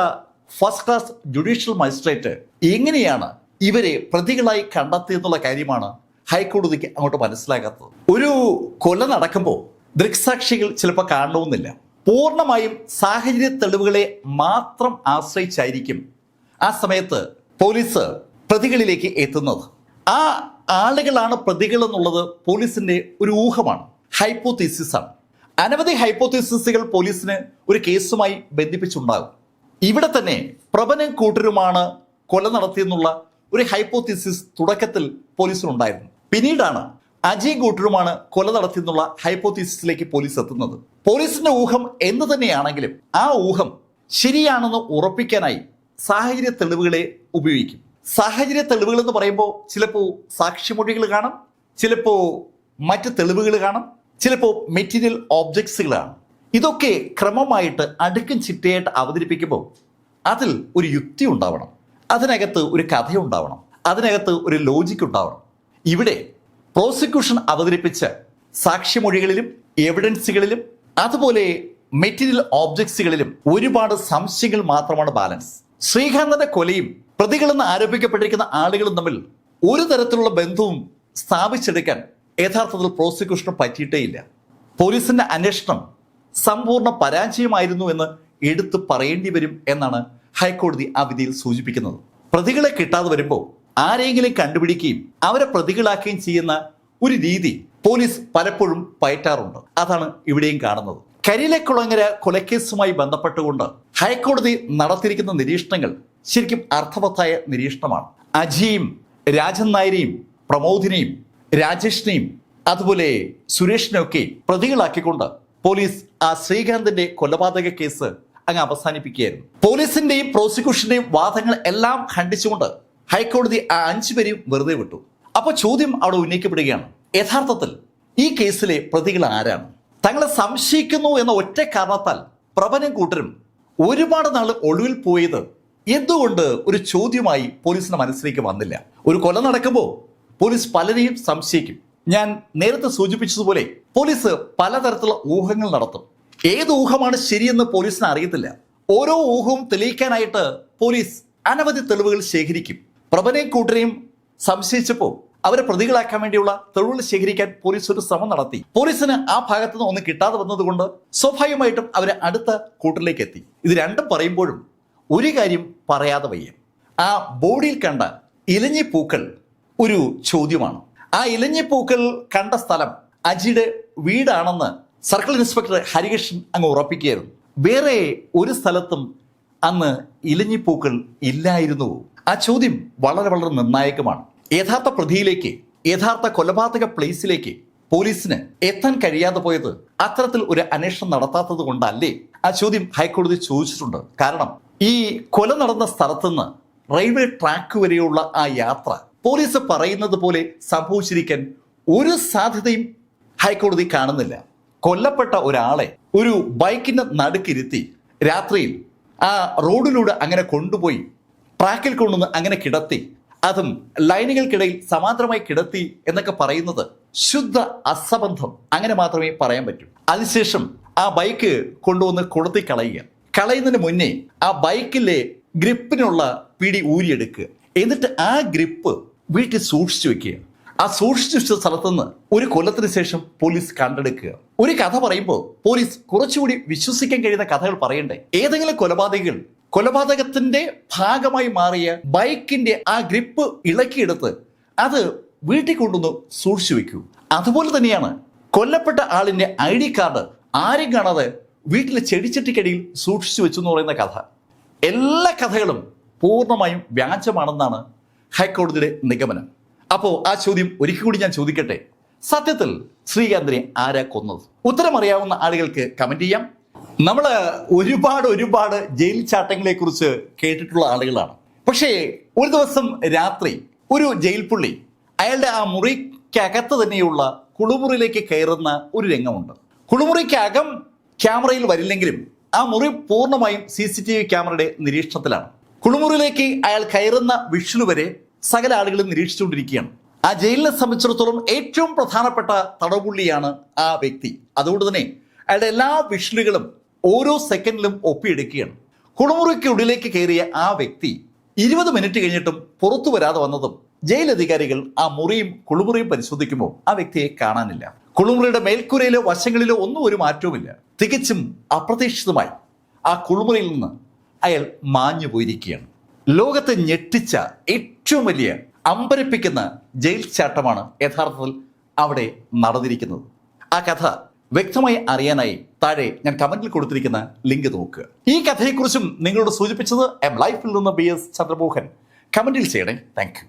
first class judicial magistrate എങ്ങനെയാണ് ഇവരെ പ്രതികളായി കണ്ടെത്തിയെന്നുള്ള കാര്യമാണ് ഹൈക്കോടതിക്ക് അങ്ങോട്ട് മനസ്സിലാകാത്തത്. ഒരു കൊല നടക്കുമ്പോൾ ദൃക്സാക്ഷികൾ ചിലപ്പോൾ കാണണമെന്നില്ല. പൂർണ്ണമായും സാഹചര്യ തെളിവുകളെ മാത്രം ആശ്രയിച്ചായിരിക്കും ആ സമയത്ത് പോലീസ് പ്രതികളിലേക്ക് എത്തുന്നത്. ആ ആളുകളാണ് പ്രതികൾ എന്നുള്ളത് പോലീസിന്റെ ഒരു ഊഹമാണ്, ഹൈപ്പോത്തീസിസ് ആണ്. അനവധി ഹൈപ്പോത്തീസിസുകൾ പോലീസിന് ഒരു കേസുമായി ബന്ധിപ്പിച്ചുണ്ടാകും. ഇവിടെ തന്നെ പ്രഭനും കൂട്ടരുമാണ് കൊല നടത്തിയെന്നുള്ള ഒരു ഹൈപ്പോത്തീസിസ് തുടക്കത്തിൽ പോലീസിനുണ്ടായിരുന്നു. പിന്നീടാണ് അജയ് കൂട്ടരുമാണ് കൊല നടത്തിയെന്നുള്ള ഹൈപ്പോത്തീസിസിലേക്ക് പോലീസ് എത്തുന്നത്. പോലീസിന്റെ ഊഹം എന്ത് തന്നെയാണെങ്കിലും ആ ഊഹം ശരിയാണെന്ന് ഉറപ്പിക്കാനായി സാഹചര്യ തെളിവുകളെ ഉപയോഗിക്കും. സാഹചര്യ തെളിവുകൾ എന്ന് പറയുമ്പോൾ ചിലപ്പോൾ സാക്ഷിമൊഴികൾ കാണും, ചിലപ്പോൾ മറ്റ് തെളിവുകൾ കാണും, ചിലപ്പോൾ മെറ്റീരിയൽ ഓബ്ജക്ട്സുകളാണ്. ഇതൊക്കെ ക്രമമായിട്ട് അടുക്കും ചിട്ടയായിട്ട് അവതരിപ്പിക്കുമ്പോൾ അതിൽ ഒരു യുക്തി ഉണ്ടാവണം, അതിനകത്ത് ഒരു കഥയുണ്ടാവണം, അതിനകത്ത് ഒരു ലോജിക്ക് ഉണ്ടാവണം. ഇവിടെ പ്രോസിക്യൂഷൻ അവതരിപ്പിച്ച സാക്ഷിമൊഴികളിലും എവിഡൻസുകളിലും അതുപോലെ മെറ്റീരിയൽ ഓബ്ജക്ട്സുകളിലും ഒരുപാട് സംശയങ്ങൾ മാത്രമാണ് ബാലൻസ്. ശ്രീകാന്തിന്റെ കൊലയും പ്രതികളെന്ന് ആരോപിക്കപ്പെട്ടിരിക്കുന്ന ആളുകളും തമ്മിൽ ഒരു തരത്തിലുള്ള ബന്ധവും സ്ഥാപിച്ചെടുക്കാൻ യഥാർത്ഥത്തിൽ പ്രോസിക്യൂഷന് പറ്റിയിട്ടേയില്ല. പോലീസിന്റെ അന്വേഷണം സമ്പൂർണ്ണ പരാജയമായിരുന്നു എന്ന് എടുത്തു പറയേണ്ടി വരും എന്നാണ് ഹൈക്കോടതി ആ വിധിയിൽ സൂചിപ്പിക്കുന്നത്. പ്രതികളെ കിട്ടാതെ വരുമ്പോൾ ആരെങ്കിലും കണ്ടുപിടിക്കുകയും അവരെ പ്രതികളാക്കുകയും ചെയ്യുന്ന ഒരു രീതി പോലീസ് പലപ്പോഴും പയറ്റാറുണ്ട്. അതാണ് ഇവിടെയും കാണുന്നത്. കരിയിലക്കുളങ്ങര കൊലക്കേസുമായി ബന്ധപ്പെട്ടുകൊണ്ട് ഹൈക്കോടതി നടത്തിയിരിക്കുന്ന നിരീക്ഷണങ്ങൾ ശരിക്കും അർത്ഥവത്തായ നിരീക്ഷണമാണ്. അജിയും രാജൻ നായരെയും പ്രമോദിനെയും രാജേഷിനെയും അതുപോലെ സുരേഷിനെയൊക്കെ പ്രതികളാക്കിക്കൊണ്ട് പോലീസ് ആ ശ്രീകാന്തിന്റെ കൊലപാതക കേസ് അങ്ങ് അവസാനിപ്പിക്കുകയായിരുന്നു. പോലീസിന്റെയും പ്രോസിക്യൂഷന്റെയും വാദങ്ങൾ എല്ലാം ഖണ്ഡിച്ചുകൊണ്ട് ഹൈക്കോടതി ആ 5 പേരെയും വെറുതെ വിട്ടു. അപ്പോൾ ചോദ്യം അവിടെ ഉന്നയിക്കപ്പെടുകയാണ്, യഥാർത്ഥത്തിൽ ഈ കേസിലെ പ്രതികൾ ആരാണ്? തങ്ങളെ സംശയിക്കുന്നു എന്ന ഒറ്റ കാരണത്താൽ പ്രഭനും കൂട്ടരും ഒരുപാട് നാൾ ഒളിവിൽ പോയത് എന്തുകൊണ്ട് ഒരു ചോദ്യമായി പോലീസിന്റെ മനസ്സിലേക്ക് വന്നില്ല? ഒരു കൊല നടക്കുമ്പോൾ പോലീസ് പലരെയും സംശയിക്കും. ഞാൻ നേരത്തെ സൂചിപ്പിച്ചതുപോലെ പോലീസ് പലതരത്തിലുള്ള ഊഹങ്ങൾ നടത്തും. ഏത് ഊഹമാണ് ശരിയെന്ന് പോലീസിന് അറിയത്തില്ല. ഓരോ ഊഹവും തെളിയിക്കാനായിട്ട് പോലീസ് അനവധി തെളിവുകൾ ശേഖരിക്കും. പ്രഭനെയും കൂട്ടരെയും സംശയിച്ചപ്പോൾ അവരെ പ്രതികളാക്കാൻ വേണ്ടിയുള്ള തെളിവുകൾ ശേഖരിക്കാൻ പോലീസ് ഒരു ശ്രമം നടത്തി. പോലീസിന് ആ ഭാഗത്തു നിന്ന് ഒന്നും കിട്ടാതെ വന്നതുകൊണ്ട് സ്വാഭാവികമായിട്ടും അവരെ അടുത്ത കൂട്ടറിലേക്ക് എത്തി. ഇത് രണ്ടും പറയുമ്പോഴും ഒരു കാര്യം പറയാതെ വയ്യ. ആ ബോഡിയിൽ കണ്ട ഇലഞ്ഞിപ്പൂക്കൾ ഒരു ചോദ്യമാണ്. ആ ഇലഞ്ഞിപ്പൂക്കൾ കണ്ട സ്ഥലം അജിയുടെ വീടാണെന്ന് സർക്കിൾ ഇൻസ്പെക്ടർ ഹരികൃഷ്ണൻ അങ്ങ് ഉറപ്പിക്കുകയായിരുന്നു. വേറെ ഒരു സ്ഥലത്തും അന്ന് ഇലഞ്ഞിപ്പൂക്കൾ ഇല്ലായിരുന്നു. ആ ചോദ്യം വളരെ വളരെ നിർണായകമാണ്. യഥാർത്ഥ പ്രതിയിലേക്ക്, യഥാർത്ഥ കൊലപാതക പ്ലേസിലേക്ക് പോലീസിന് എത്താൻ കഴിയാതെ പോയത് അത്തരത്തിൽ ഒരു അന്വേഷണം നടത്താത്തത് കൊണ്ടല്ലേ? ആ ചോദ്യം ഹൈക്കോടതി ചോദിച്ചിട്ടുണ്ട്. കാരണം ഈ കൊല നടന്ന സ്ഥലത്തുനിന്ന് റെയിൽവേ ട്രാക്ക് വരെയുള്ള ആ യാത്ര പോലീസ് പറയുന്നത് പോലെ സംഭവിച്ചിരിക്കാൻ ഒരു സാധ്യതയും ഹൈക്കോടതി കാണുന്നില്ല. കൊല്ലപ്പെട്ട ഒരാളെ ഒരു ബൈക്കിന്റെ നടുക്കിരുത്തി രാത്രിയിൽ ആ റോഡിലൂടെ അങ്ങനെ കൊണ്ടുപോയി ട്രാക്കിൽ കൊണ്ടുവന്ന് അങ്ങനെ കിടത്തി, അതും ലൈനുകൾക്കിടയിൽ സമാന്തരമായി കിടത്തി എന്നൊക്കെ പറയുന്നത് ശുദ്ധ അസംബന്ധം. അങ്ങനെ മാത്രമേ പറയാൻ പറ്റൂ. അതിനുശേഷം ആ ബൈക്ക് കൊണ്ടുവന്ന് കൊളുത്തി കളയുക. കളയുന്നതിന് മുന്നേ ആ ബൈക്കിലെ ഗ്രിപ്പിനുള്ള പിടി ഊരിയെടുക്കുക. എന്നിട്ട് ആ ഗ്രിപ്പ് വീട്ടിൽ സൂക്ഷിച്ചു വെക്കുക. ആ സൂക്ഷിച്ചു വെച്ച സ്ഥലത്തുനിന്ന് ഒരു കൊല്ലത്തിന് ശേഷം പോലീസ് കണ്ടെടുക്കുക. ഒരു കഥ പറയുമ്പോൾ പോലീസ് കുറച്ചുകൂടി വിശ്വസിക്കാൻ കഴിയുന്ന കഥകൾ പറയണ്ടേ? ഏതെങ്കിലും കൊലപാതകത്തിന്റെ ഭാഗമായി മാറിയ ബൈക്കിന്റെ ആ ഗ്രിപ്പ് ഇളക്കിയെടുത്ത് അത് വീട്ടിൽ കൊണ്ടുവന്ന് സൂക്ഷിച്ചു വെക്കൂ. അതുപോലെ തന്നെയാണ് കൊല്ലപ്പെട്ട ആളിന്റെ ID കാർഡ് ആരും കാണാതെ വീട്ടിലെ ചെടിച്ചട്ടിക്കടിയിൽ സൂക്ഷിച്ചു വെച്ചു എന്ന് പറയുന്ന കഥ. എല്ലാ കഥകളും പൂർണ്ണമായും വ്യാജമാണെന്നാണ് ഹൈക്കോടതിയുടെ നിഗമനം. അപ്പോൾ ആ ചോദ്യം ഒരിക്കൽ കൂടി ഞാൻ ചോദിക്കട്ടെ, സത്യത്തിൽ ശ്രീകാന്തിനെ ആരാ കൊന്നത്? ഉത്തരം അറിയാവുന്ന ആളുകൾക്ക് കമന്റ് ചെയ്യാം. നമ്മൾ ഒരുപാട് ജയിൽ ചാട്ടങ്ങളെ കുറിച്ച് കേട്ടിട്ടുള്ള ആളുകളാണ്. പക്ഷേ ഒരു ദിവസം രാത്രി ഒരു ജയിൽ പുള്ളി അയാളുടെ ആ മുറിക്കകത്ത് തന്നെയുള്ള കുളിമുറിയിലേക്ക് കയറുന്ന ഒരു രംഗമുണ്ട്. കുളിമുറിക്കകം ക്യാമറയിൽ വരില്ലെങ്കിലും ആ മുറി പൂർണ്ണമായും CCTV ക്യാമറയുടെ നിരീക്ഷണത്തിലാണ്. കുളിമുറിയിലേക്ക് അയാൾ കയറുന്ന വിഷ്വൽ വരെ സകല ആളുകളും നിരീക്ഷിച്ചുകൊണ്ടിരിക്കുകയാണ്. ആ ജയിലിനെ സംബന്ധിച്ചിടത്തോളം ഏറ്റവും പ്രധാനപ്പെട്ട തടവുപുള്ളിയാണ് ആ വ്യക്തി. അതുകൊണ്ട് തന്നെ അയാളുടെ എല്ലാ വിഷ്വലുകളും ഓരോ സെക്കൻഡിലും ഒപ്പിയെടുക്കുകയാണ്. കുളിമുറിക്കുള്ളിലേക്ക് കയറിയ ആ വ്യക്തി 20 മിനിറ്റ് കഴിഞ്ഞിട്ടും പുറത്തു വരാതെ വന്നതും ജയിൽ അധികാരികൾ ആ മുറിയും കുളിമുറിയും പരിശോധിക്കുമ്പോൾ ആ വ്യക്തിയെ കാണാനില്ല. കുളിമുറിയുടെ മേൽക്കൂരയിലോ വശങ്ങളിലോ ഒന്നും ഒരു മാറ്റവുമില്ല. തികച്ചും അപ്രതീക്ഷിതമായി ആ കുളിമുറിയിൽ നിന്ന് അയാൾ മാഞ്ഞു പോയിരിക്കുകയാണ്. ലോകത്തെ ഞെട്ടിച്ച ഏറ്റവും വലിയ അമ്പരപ്പിക്കുന്ന ജയിൽ ചാട്ടമാണ് യഥാർത്ഥത്തിൽ അവിടെ നടന്നിരിക്കുന്നത്. ആ കഥ വ്യക്തമായി അറിയാനായി താഴെ ഞാൻ കമന്റിൽ കൊടുത്തിരിക്കുന്ന ലിങ്ക് നോക്കുക. ഈ കഥയെക്കുറിച്ചും നിങ്ങളോട് സൂചിപ്പിച്ചത് ലൈഫിൽ നിന്ന് BS ചന്ദ്രമോഹൻ. കമന്റിൽ ചെയ്യണേ. Thank you.